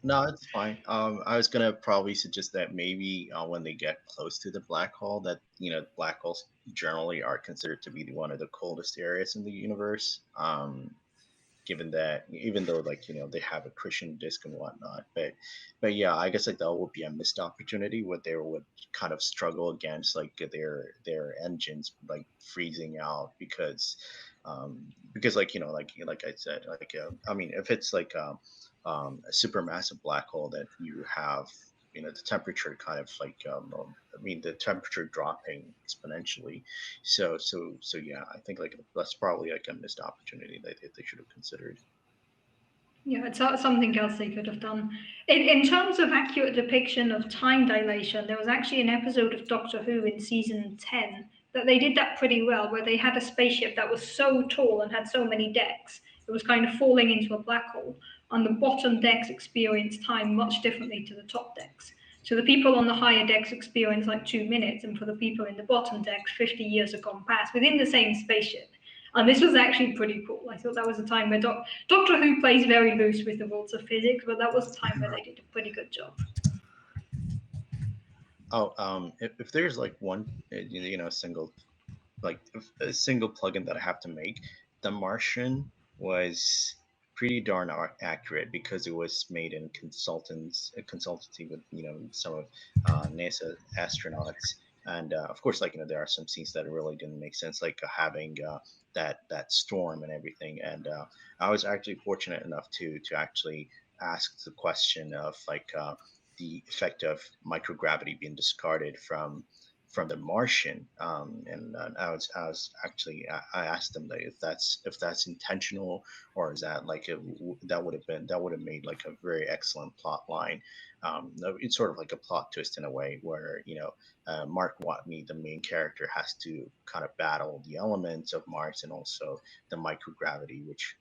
No, it's fine. I was gonna probably suggest that maybe when they get close to the black hole, that black holes generally are considered to be one of the coldest areas in the universe. given that even though like they have a cushion disk and whatnot, but yeah, I guess like that would be a missed opportunity where they would kind of struggle against like their engines like freezing out because like I said, like I mean, if it's like a supermassive black hole that you have, the temperature kind of like I mean the temperature dropping exponentially, so yeah, I think like that's probably like a missed opportunity that they should have considered. Yeah, it's something else they could have done. In terms of accurate depiction of time dilation, there was actually an episode of Doctor Who in season 10 that they did that pretty well, where they had a spaceship that was so tall and had so many decks, it was kind of falling into a black hole, and the bottom decks experienced time much differently to the top decks. So the people on the higher decks experience like 2 minutes, and for the people in the bottom decks, 50 years have gone past within the same spaceship. And this was actually pretty cool. I thought that was a time where Doctor Who plays very loose with the rules of physics, but that was a time where they did a pretty good job. Oh, if there's like one, single, like a single plugin that I have to make, The Martian was pretty darn accurate because it was made in consultancy with some of NASA astronauts, and of course, like there are some scenes that really didn't make sense, like having that storm and everything, and I was actually fortunate enough to actually ask the question of like the effect of microgravity being discarded from The Martian, and I was actually I asked them that if that's intentional, or is that like that would have made like a very excellent plot line. It's sort of like a plot twist in a way where Mark Watney, the main character, has to kind of battle the elements of Mars and also the microgravity, which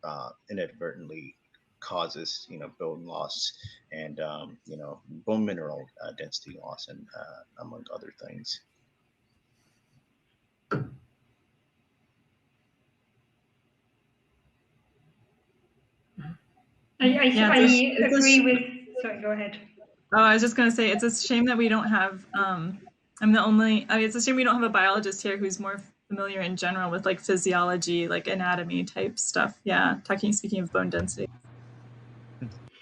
inadvertently causes bone loss and bone mineral density loss, and among other things. I agree with. Sorry, go ahead. Oh, I was just gonna say it's a shame that we don't have. I'm the only. I mean, it's a shame we don't have a biologist here who's more familiar in general with like physiology, like anatomy type stuff. Yeah, speaking of bone density.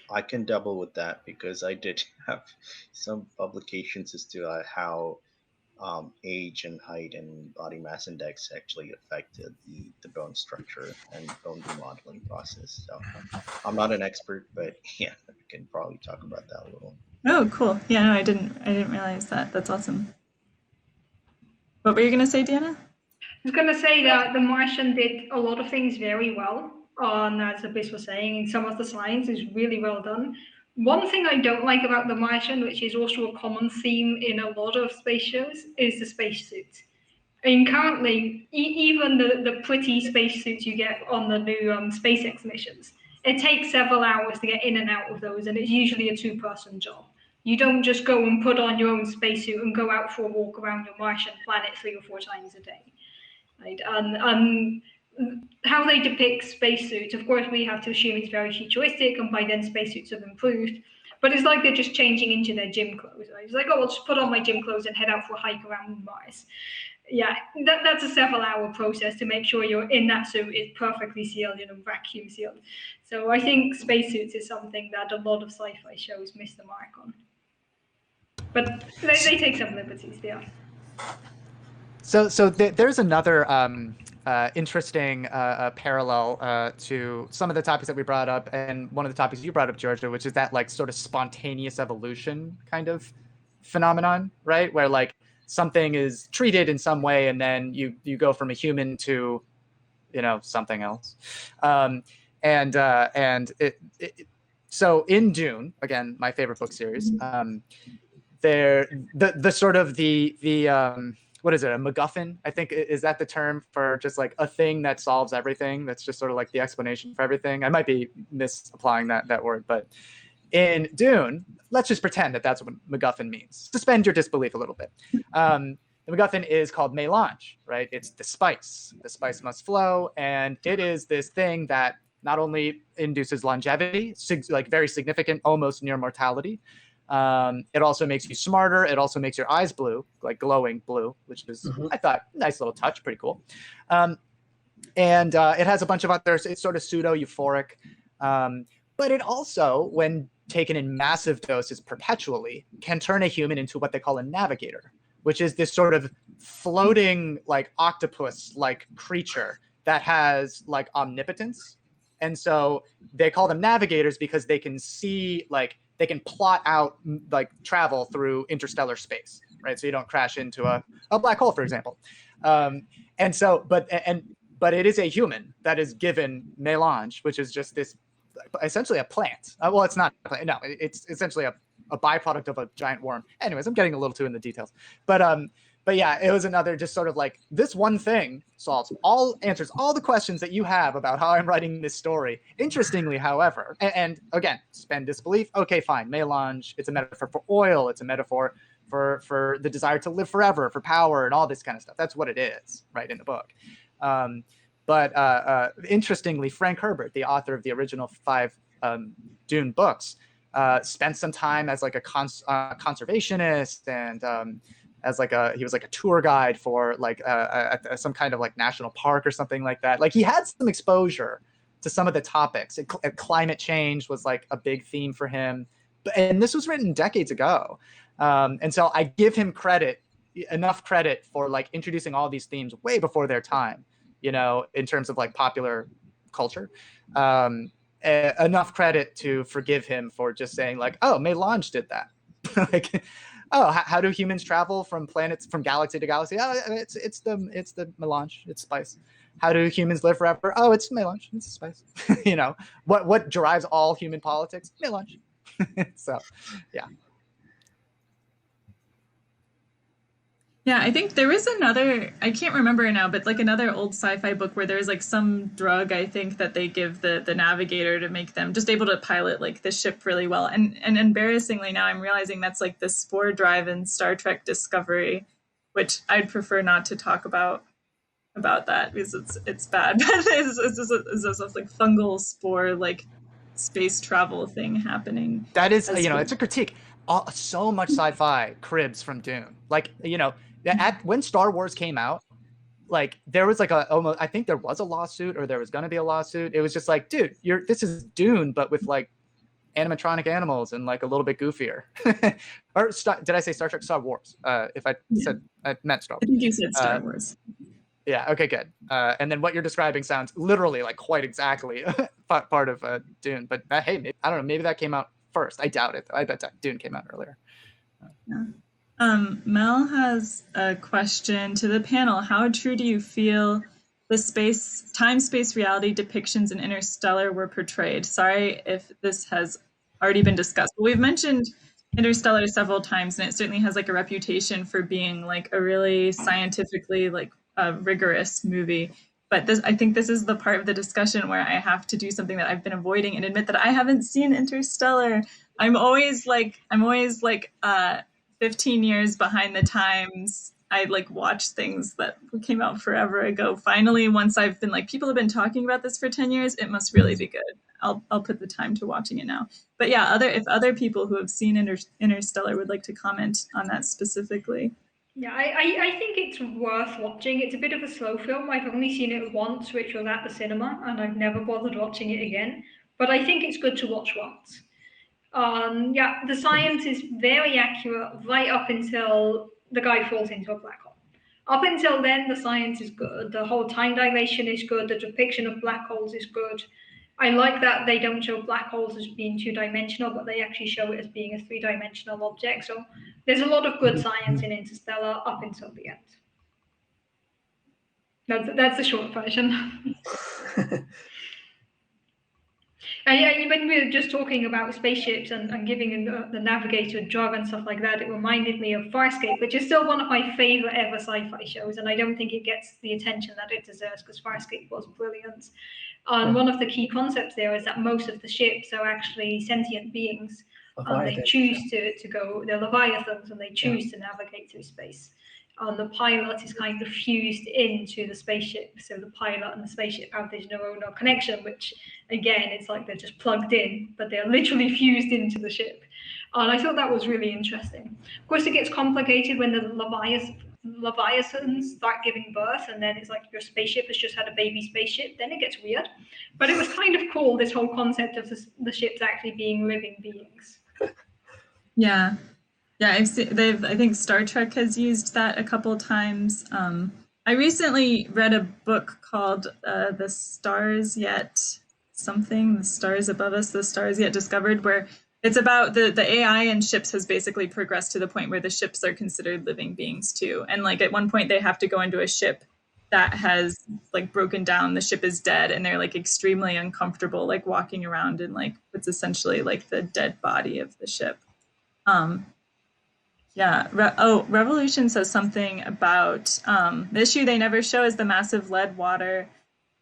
I can double with that because I did have some publications as to how age and height and body mass index actually affected the bone structure and bone remodeling process. So I'm not an expert, but yeah, I can probably talk about that a little. Oh, cool. Yeah, no, I didn't realize that. That's awesome. What were you gonna say, Deanna? I was going to say that The Martian did a lot of things very well. As Abyss was saying, some of the science is really well done. One thing I don't like about The Martian, which is also a common theme in a lot of space shows, is the spacesuits. I mean, currently, even the pretty spacesuits you get on the new SpaceX missions, it takes several hours to get in and out of those, and it's usually a two-person job. You don't just go and put on your own spacesuit and go out for a walk around your Martian planet 3 or 4 times a day. Right? And how they depict spacesuits, of course, we have to assume it's very futuristic, and by then spacesuits have improved. But it's like they're just changing into their gym clothes. Right? It's like, oh, I'll just put on my gym clothes and head out for a hike around Mars. Yeah, that's a several-hour process to make sure you're in that suit is perfectly sealed, vacuum sealed. So I think spacesuits is something that a lot of sci-fi shows miss the mark on. But they take some liberties, yeah. So there's another interesting parallel to some of the topics that we brought up, and one of the topics you brought up, Georgia, which is that like sort of spontaneous evolution kind of phenomenon, right? Where like something is treated in some way, and then you go from a human to something else, and so in Dune, again, my favorite book series, the sort of the what is it, a MacGuffin? I think, is that the term for just like a thing that solves everything? That's just sort of like the explanation for everything. I might be misapplying that word, but in Dune, let's just pretend that that's what MacGuffin means. Suspend your disbelief a little bit. The MacGuffin is called melange, right? It's the spice. The spice must flow, and it is this thing that not only induces longevity, like very significant, almost near mortality. It also makes you smarter. It also makes your eyes blue, like glowing blue, which is, I thought, nice little touch, pretty cool. And it has a bunch of others. It's sort of pseudo-euphoric. But it also, when taken in massive doses perpetually, can turn a human into what they call a navigator, which is this sort of floating, like, octopus-like creature that has, like, omnipotence. And so they call them navigators because they can see, like, they can plot out, like, travel through interstellar space, right? So you don't crash into a black hole, for example. And so, but it is a human that is given melange, which is just this essentially a plant. Well, it's not a plant. No, it's essentially a byproduct of a giant worm. Anyways, I'm getting a little too in the details. But yeah, it was another just sort of like, this one thing answers all the questions that you have about how I'm writing this story. Interestingly, however, and again, suspend disbelief. Okay, fine. Melange, it's a metaphor for oil. It's a metaphor for the desire to live forever, for power, and all this kind of stuff. That's what it is, right, in the book. But interestingly, Frank Herbert, the author of the original 5 Dune books, spent some time as like a conservationist, and he was like a tour guide for like some kind of like national park or something like that. Like, he had some exposure to some of the topics. Climate change was like a big theme for him, and this was written decades ago. And so I give him enough credit for like introducing all these themes way before their time, you know, in terms of like popular culture. Enough credit to forgive him for just saying like, oh, Melange did that. Like, oh, how do humans travel from galaxy to galaxy? Oh, it's the melange, it's spice. How do humans live forever? Oh, it's melange, it's spice. You know, what drives all human politics? Melange. So, yeah. Yeah, I think there was another, I can't remember now, but like another old sci-fi book where there's like some drug, I think, that they give the navigator to make them just able to pilot like the ship really well. And embarrassingly now I'm realizing that's like the spore drive in Star Trek Discovery, which I'd prefer not to talk about that because it's bad. But it's just like fungal spore, like space travel thing happening. That is, you know, it's a critique. So much sci-fi cribs from Dune. Like, you know, when Star Wars came out, like there was like almost, I think there was a lawsuit, or there was going to be a lawsuit. It was just like, dude, this is Dune, but with like animatronic animals and like a little bit goofier. Or did I say Star Trek? Star Wars. If I said, I meant Star Wars. I think you said Star Wars. Yeah. Okay. Good. And then what you're describing sounds literally like quite exactly part of Dune. But hey, I don't know. Maybe that came out first. I doubt it. I bet Dune came out earlier. Yeah. Mel has a question to the panel. How true do you feel the time-space reality depictions in Interstellar were portrayed? Sorry if this has already been discussed, but we've mentioned Interstellar several times, and it certainly has like a reputation for being like a really scientifically like rigorous movie. But I think this is the part of the discussion where I have to do something that I've been avoiding and admit that I haven't seen Interstellar. I'm always like 15 years behind the times. I like watch things that came out forever ago. Finally, once I've been like, people have been talking about this for 10 years, it must really be good. I'll put the time to watching it now. But yeah, if other people who have seen Interstellar would like to comment on that specifically. Yeah, I think it's worth watching. It's a bit of a slow film. I've only seen it once, which was at the cinema, and I've never bothered watching it again. But I think it's good to watch once. Yeah, the science is very accurate right up until the guy falls into a black hole. Up until then, the science is good. The whole time dilation is good. The depiction of black holes is good. I like that they don't show black holes as being 2-dimensional, but they actually show it as being a 3-dimensional object. So there's a lot of good science in Interstellar up until the end. That's the short version. And when we were just talking about spaceships and giving the navigator a drug and stuff like that, it reminded me of Farscape, which is still one of my favorite ever sci-fi shows, and I don't think it gets the attention that it deserves because Farscape was brilliant. And one of the key concepts there is that most of the ships are actually sentient beings, and they choose to go, they're Leviathans, and they choose to navigate through space. The pilot is kind of fused into the spaceship. So the pilot and the spaceship have this neuronal connection, which again, it's like they're just plugged in, but they're literally fused into the ship. And I thought that was really interesting. Of course, it gets complicated when the leviathans start giving birth, and then it's like your spaceship has just had a baby spaceship, then it gets weird. But it was kind of cool, this whole concept of the ships actually being living beings. Yeah. Yeah, I've seen I think Star Trek has used that a couple times. I recently read a book called The Stars Yet something, The Stars Above Us, The Stars Yet Discovered, where it's about the AI in ships has basically progressed to the point where the ships are considered living beings too. And like at one point they have to go into a ship that has like broken down, the ship is dead, and they're like extremely uncomfortable, like walking around in like what's essentially like the dead body of the ship. Yeah. Revolution says something about the issue they never show is the massive lead water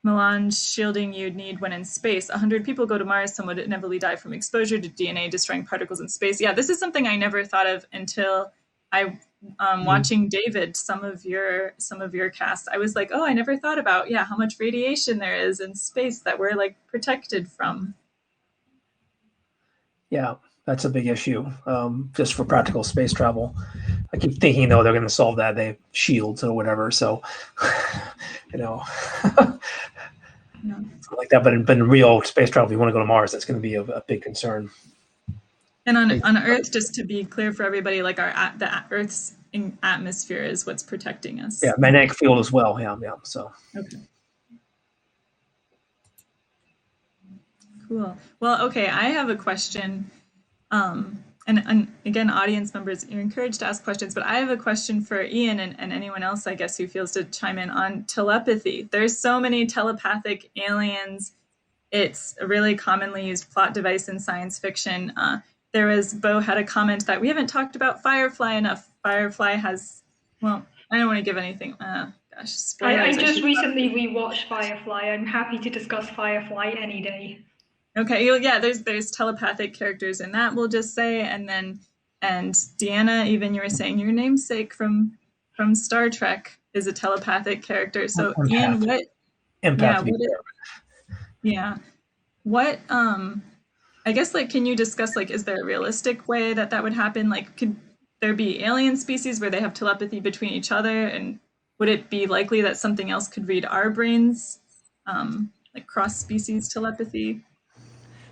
melange shielding you'd need when in space. 100 people go to Mars, some would inevitably die from exposure to DNA destroying particles in space. Yeah, this is something I never thought of until I watching David, some of your cast. I was like, oh, I never thought about how much radiation there is in space that we're like protected from. Yeah, that's a big issue, just for practical space travel. I keep thinking, though, they're going to solve that. They have shields or whatever. So, like that. But in real space travel, if you want to go to Mars, that's going to be a big concern. And on Earth, just to be clear for everybody, like the Earth's atmosphere is what's protecting us. Yeah, magnetic field as well. Yeah. So. Okay. Cool. Well, okay, I have a question. And again, audience members, you're encouraged to ask questions, but I have a question for Ian and anyone else, I guess, who feels to chime in on telepathy. There's so many telepathic aliens. It's a really commonly used plot device in science fiction. Bo had a comment that we haven't talked about Firefly enough. Firefly has, well, I don't want to give anything. Gosh, spoilers. I just recently rewatched Firefly. I'm happy to discuss Firefly any day. Okay, yeah, there's telepathic characters in that, we'll just say, and Deanna, even you were saying your namesake from Star Trek is a telepathic character. So Ian, what I guess, like, can you discuss, like, is there a realistic way that would happen? Like, could there be alien species where they have telepathy between each other, and would it be likely that something else could read our brains, like cross-species telepathy?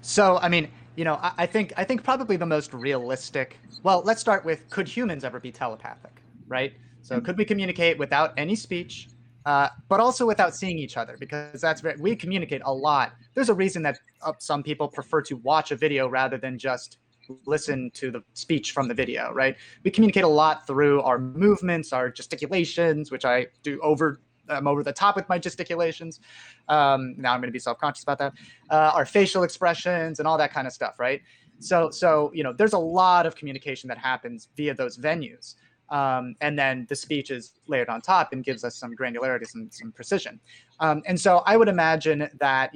So, I mean, I think probably the most realistic. Well, let's start with, could humans ever be telepathic, right? So, could we communicate without any speech, but also without seeing each other? Because we communicate a lot. There's a reason that some people prefer to watch a video rather than just listen to the speech from the video, right? We communicate a lot through our movements, our gesticulations, which I do I'm over the top with my gesticulations. Now I'm going to be self-conscious about that. Our facial expressions and all that kind of stuff, right? So there's a lot of communication that happens via those venues. And then the speech is layered on top and gives us some granularity, some precision. And so I would imagine that,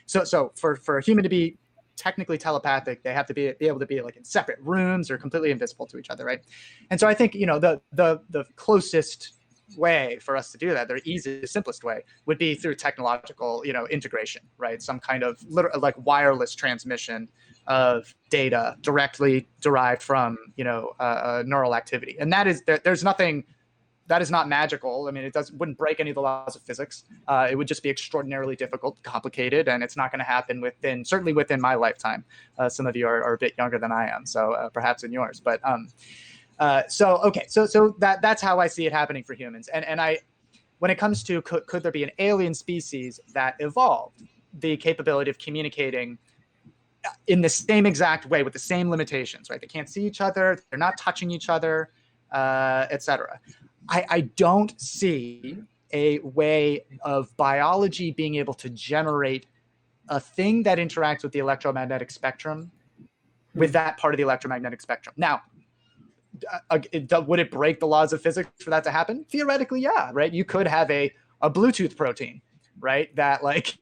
so for a human to be technically telepathic, they have to be able to be like in separate rooms or completely invisible to each other, right? And so I think, the closest way for us to do that, the easiest, simplest way, would be through technological, integration, right? Some kind of like wireless transmission of data directly derived from, neural activity. And there's nothing that is not magical. I mean, wouldn't break any of the laws of physics. It would just be extraordinarily difficult, complicated, and it's not going to happen certainly within my lifetime. Some of you are a bit younger than I am, so perhaps in yours, but so that's how I see it happening for humans. And when it comes to could there be an alien species that evolved the capability of communicating in the same exact way with the same limitations, right? They can't see each other, they're not touching each other, etc. I don't see a way of biology being able to generate a thing that interacts with the electromagnetic spectrum with that part of the electromagnetic spectrum. Now, would it break the laws of physics for that to happen? Theoretically, yeah, right? You could have a Bluetooth protein, right? That, like,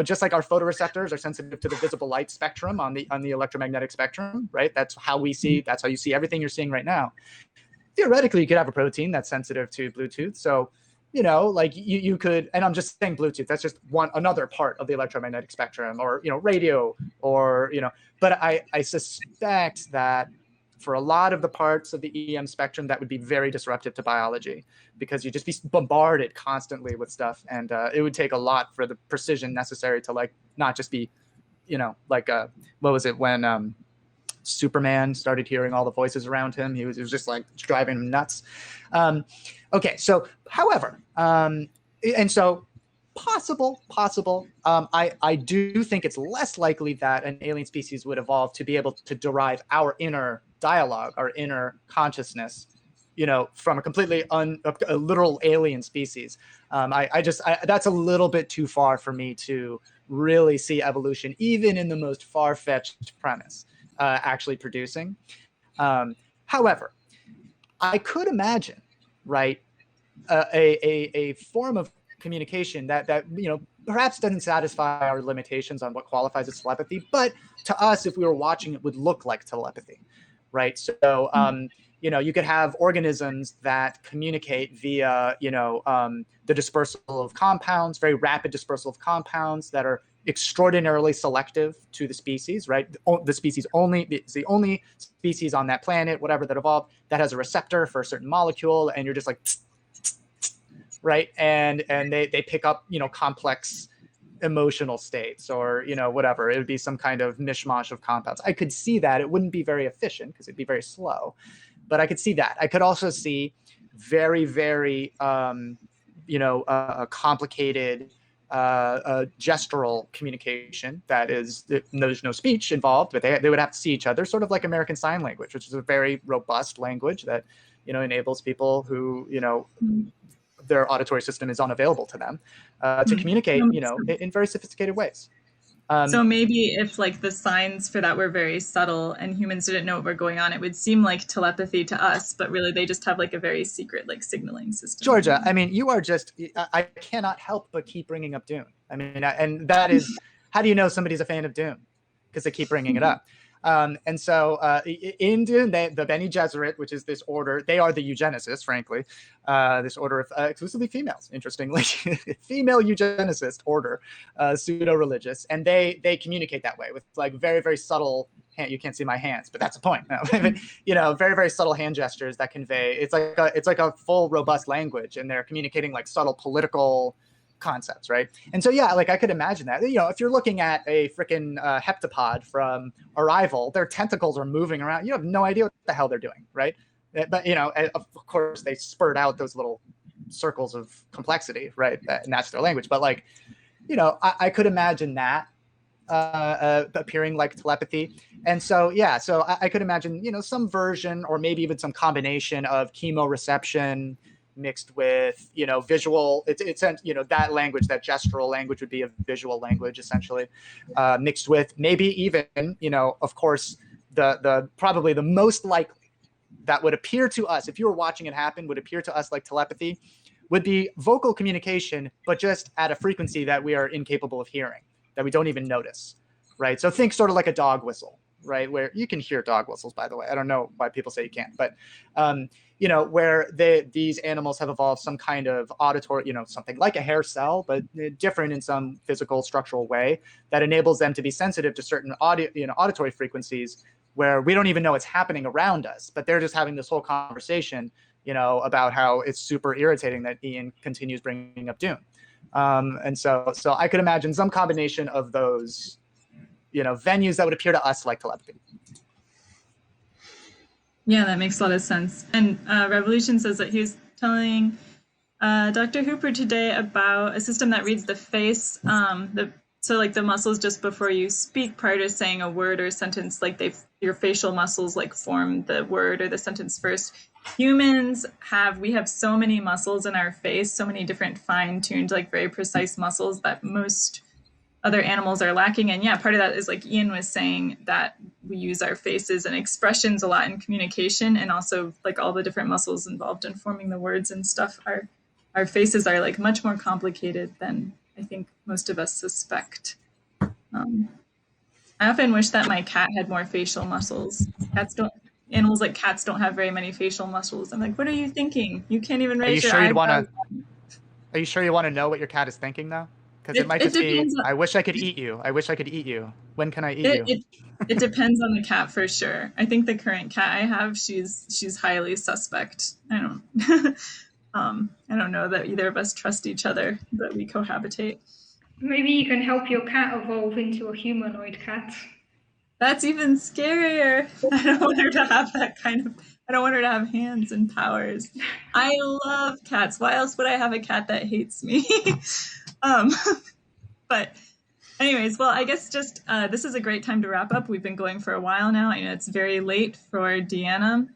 just like our photoreceptors are sensitive to the visible light spectrum on the electromagnetic spectrum, right? That's how you see everything you're seeing right now. Theoretically, you could have a protein that's sensitive to Bluetooth. So, like you could, and I'm just saying Bluetooth, that's just another part of the electromagnetic spectrum, or, radio, or, but I suspect that for a lot of the parts of the EM spectrum, that would be very disruptive to biology, because you'd just be bombarded constantly with stuff, and it would take a lot for the precision necessary to like not just be, like what was it when Superman started hearing all the voices around him? It was just like driving him nuts. Okay, so however, and so possible. I do think it's less likely that an alien species would evolve to be able to derive our inner dialogue, our inner consciousness, from a completely a literal alien species. That's a little bit too far for me to really see evolution, even in the most far-fetched premise, actually producing. However, I could imagine, right, a form of communication that perhaps doesn't satisfy our limitations on what qualifies as telepathy, but to us, if we were watching, it would look like telepathy, right? So you could have organisms that communicate via the dispersal of compounds, very rapid dispersal of compounds that are extraordinarily selective to the species, right? It's the only species on that planet, whatever, that evolved, that has a receptor for a certain molecule, and you're just like, right? And they pick up, complex emotional states, or, whatever. It would be some kind of mishmash of compounds. I could see that. It wouldn't be very efficient because it'd be very slow, but I could see that. I could also see very, very, complicated gestural communication there's no speech involved, but they would have to see each other, sort of like American Sign Language, which is a very robust language that, enables people who, their auditory system is unavailable to them to communicate, in very sophisticated ways. So maybe if like the signs for that were very subtle and humans didn't know what were going on, it would seem like telepathy to us, but really they just have like a very secret like signaling system. Georgia, I mean, you are just, I cannot help but keep bringing up Dune. I mean, and that is, how do you know somebody's a fan of Dune? Because they keep bringing it up. And so in Dune, the Bene Gesserit, which is this order, they are the eugenicists, frankly, this order of exclusively females, interestingly, female eugenicist order, pseudo-religious, and they communicate that way with like very, very subtle, you can't see my hands, but that's the point. No. Very, very subtle hand gestures that convey, it's like a full robust language, and they're communicating like subtle political concepts, right? And so, yeah, like I could imagine that, if you're looking at a freaking heptapod from Arrival, their tentacles are moving around. You have no idea what the hell they're doing, right? But, of course, they spurt out those little circles of complexity, right? And that's their language. But like, I could imagine that appearing like telepathy. And so, yeah, so I could imagine, some version or maybe even some combination of chemoreception mixed with, visual, it's that language, that gestural language would be a visual language, essentially, mixed with maybe even, of course, the probably the most likely that would appear to us, if you were watching it happen, would appear to us like telepathy, would be vocal communication, but just at a frequency that we are incapable of hearing, that we don't even notice, right? So think sort of like a dog whistle, right? Where you can hear dog whistles, by the way. I don't know why people say you can't, but where these animals have evolved some kind of auditory, something like a hair cell, but different in some physical structural way that enables them to be sensitive to certain auditory frequencies where we don't even know it's happening around us, but they're just having this whole conversation, about how it's super irritating that Ian continues bringing up Dune. And so I could imagine some combination of those, venues that would appear to us like telepathy. Yeah, that makes a lot of sense. And Revolution says that he was telling Dr. Hooper today about a system that reads the face, so like the muscles just before you speak, prior to saying a word or a sentence, like your facial muscles like form the word or the sentence first. Humans we have so many muscles in our face, so many different fine-tuned, like very precise muscles that most other animals are lacking. And yeah, part of that is like Ian was saying, that we use our faces and expressions a lot in communication, and also like all the different muscles involved in forming the words and stuff. Our faces are like much more complicated than I think most of us suspect. I often wish that my cat had more facial muscles. Animals like cats don't have very many facial muscles. I'm like, what are you thinking? You can't even raise your eyebrows. Are you sure you want to know what your cat is thinking, though? Because it might It just be, depends on I wish I could eat you. I wish I could eat you. When can I eat it, you? it it depends on the cat for sure. I think the current cat I have, she's highly suspect. I don't know that either of us trust each other, but we cohabitate. Maybe you can help your cat evolve into a humanoid cat. That's even scarier. I don't want her to have that kind of. I don't want her to have hands and powers. I love cats. Why else would I have a cat that hates me? um, but anyways, well, I guess just this is a great time to wrap up. We've been going for a while now. I know it's very late for Deanna.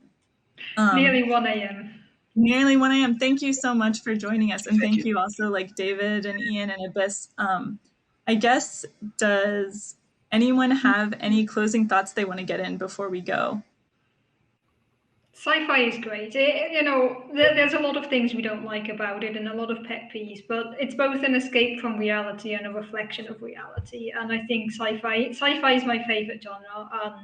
Nearly 1 a.m. Nearly 1 a.m. Thank you so much for joining us. And thank you also like David and Ian and Abyss. I guess, does anyone have any closing thoughts they want to get in before we go? Sci-fi is great. There's a lot of things we don't like about it and a lot of pet peeves, but it's both an escape from reality and a reflection of reality. And I think sci-fi is my favorite genre.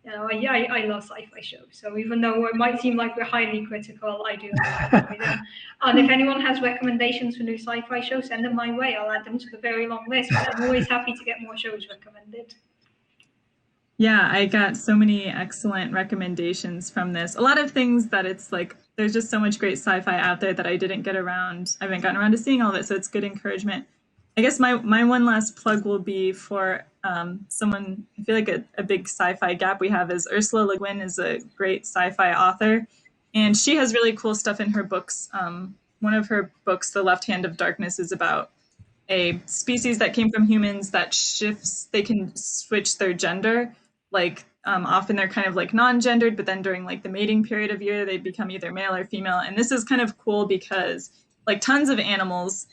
And I love sci-fi shows. So even though it might seem like we're highly critical, I do really enjoy them. And if anyone has recommendations for new sci-fi shows, send them my way. I'll add them to the very long list. But I'm always happy to get more shows recommended. Yeah, I got so many excellent recommendations from this. A lot of things that it's like there's just so much great sci-fi out there that I haven't gotten around to seeing all of it, so it's good encouragement. I guess my one last plug will be for someone. I feel like a big sci-fi gap we have is Ursula Le Guin is a great sci-fi author, and she has really cool stuff in her books. One of her books, The Left Hand of Darkness, is about a species that came from humans that shifts. They can switch their gender. Like often they're kind of like non-gendered, but then during like the mating period of year, they become either male or female. And this is kind of cool because like tons of animals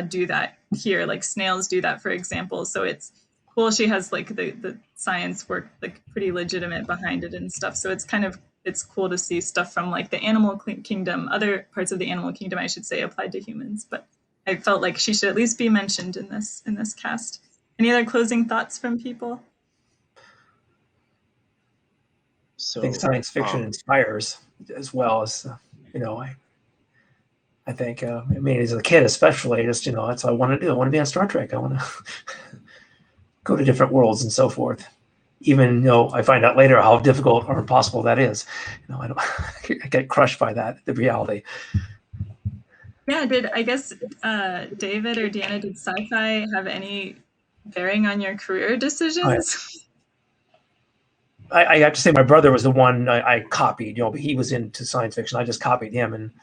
do that here, like snails do that, for example. So it's cool. She has like the science work like pretty legitimate behind it and stuff. So it's cool to see stuff from like the animal kingdom, other parts of the animal kingdom, I should say, applied to humans. But I felt like she should at least be mentioned in this cast. Any other closing thoughts from people? So I think science fiction inspires as well as, I think, I mean, as a kid, especially, just, that's what I want to do. I want to be on Star Trek. I want to go to different worlds and so forth. Even, I find out later how difficult or impossible that is. I don't, I get crushed by that, the reality. Yeah, David or Deanna, did sci-fi have any bearing on your career decisions? I have to say my brother was the one I copied, but he was into science fiction. I just copied him,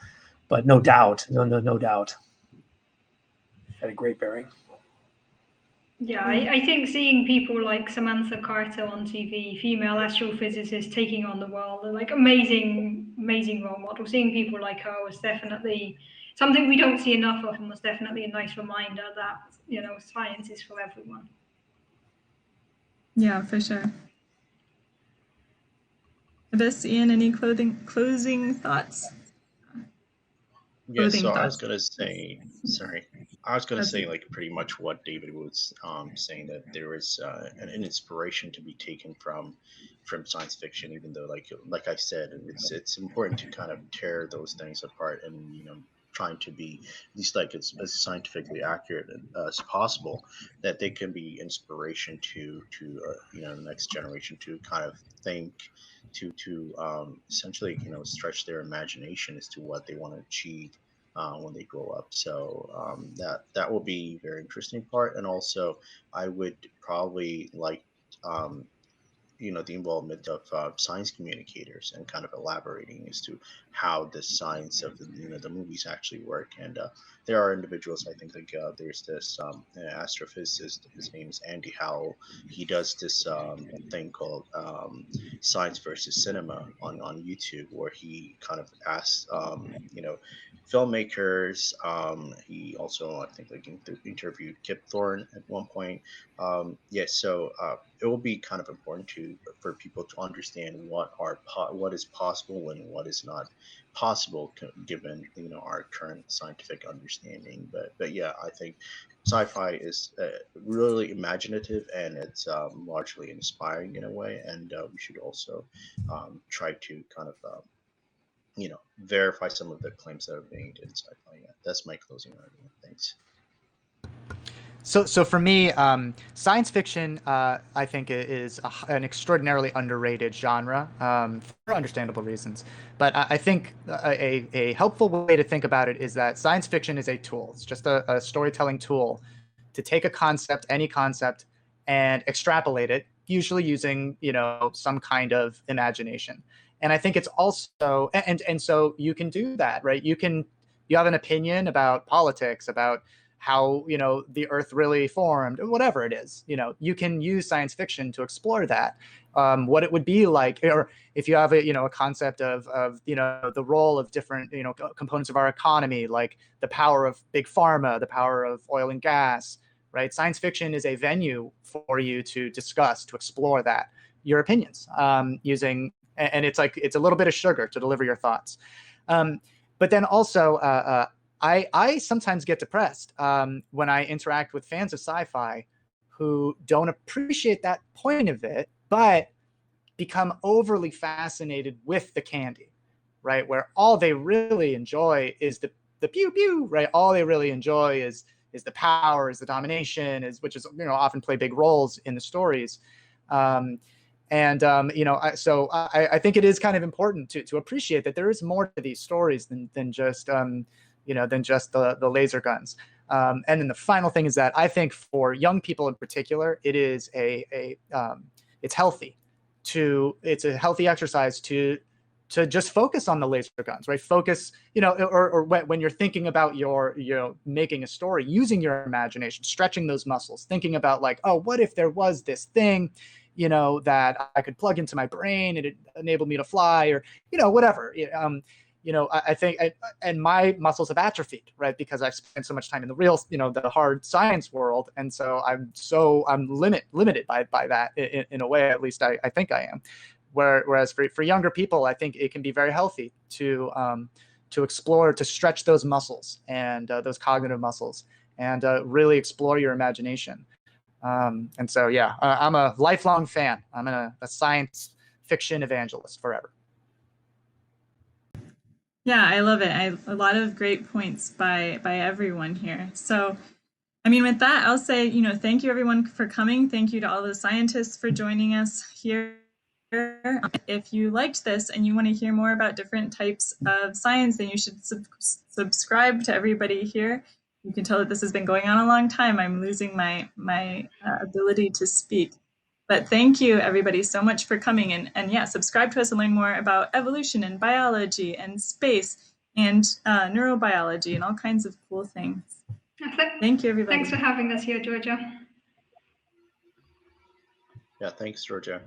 but no doubt, no doubt, had a great bearing. Yeah, I think seeing people like Samantha Carter on TV, female astrophysicist taking on the world, are like amazing role model. Seeing people like her was definitely something we don't see enough of, and was definitely a nice reminder that science is for everyone. Yeah, for sure. Abyss, Ian, any closing thoughts? Yeah, so I was Thoughts. gonna say, sorry, I was gonna say like pretty much what David was saying, that there is an inspiration to be taken from science fiction, even though like I said, it's important to kind of tear those things apart and trying to be at least like as scientifically accurate as possible, that they can be inspiration to the next generation to kind of think, to essentially stretch their imagination as to what they want to achieve when they grow up. So that will be a very interesting part. And also, I would probably like um, the involvement of science communicators and kind of elaborating as to how the science of the movies actually work. And there are individuals, I think, like there's this astrophysicist. His name is Andy Howell. He does this thing called Science versus Cinema on YouTube, where he kind of asks filmmakers. He also, I think, like interviewed Kip Thorne at one point. So it will be kind of important for people to understand what is possible and what is not possible, given our current scientific understanding. But yeah, I think sci-fi is really imaginative, and it's largely inspiring in a way, and we should also try to kind of verify some of the claims that are made in sci-fi. Yeah, that's my closing argument. Thanks. So for me, science fiction, I think is an extraordinarily underrated genre, for understandable reasons. But I think a helpful way to think about it is that science fiction is a tool. It's just a storytelling tool to take a concept, any concept, and extrapolate it, usually using, some kind of imagination. And I think it's also, and so you can do that, right? You have an opinion about politics, about how the earth really formed, whatever it is. You can use science fiction to explore that, what it would be like, or if you have a concept of the role of different components of our economy, like the power of big pharma, the power of oil and gas, right? Science fiction is a venue for you to discuss, to explore that, your opinions, using, and it's like it's a little bit of sugar to deliver your thoughts. But then also, I sometimes get depressed when I interact with fans of sci-fi who don't appreciate that point of it, but become overly fascinated with the candy, right? Where all they really enjoy is the pew pew, right? All they really enjoy is the power, is the domination, which is often play big roles in the stories. So I think it is kind of important to appreciate that there is more to these stories than just the laser guns. And then the final thing is that I think for young people in particular, it is it's healthy it's a healthy exercise to just focus on the laser guns, right? Focus, or when you're thinking about making a story, using your imagination, stretching those muscles, thinking about like, oh, what if there was this thing, that I could plug into my brain and it enabled me to fly, or, whatever. I think, and my muscles have atrophied, right? Because I've spent so much time in the real, the hard science world. And so I'm limited by that in a way, at least I think I am. Whereas for younger people, I think it can be very healthy to explore, to stretch those muscles and those cognitive muscles, and really explore your imagination. And so, yeah, I'm a lifelong fan. I'm a science fiction evangelist forever. Yeah, I love it. A lot of great points by everyone here. So, I mean, with that, I'll say, thank you everyone for coming. Thank you to all the scientists for joining us here. If you liked this and you want to hear more about different types of science, then you should subscribe to everybody here. You can tell that this has been going on a long time. I'm losing my ability to speak. But thank you, everybody, so much for coming. And yeah, subscribe to us and learn more about evolution and biology and space and neurobiology and all kinds of cool things. Thank you, everybody. Thanks for having us here, Georgia. Yeah, thanks, Georgia.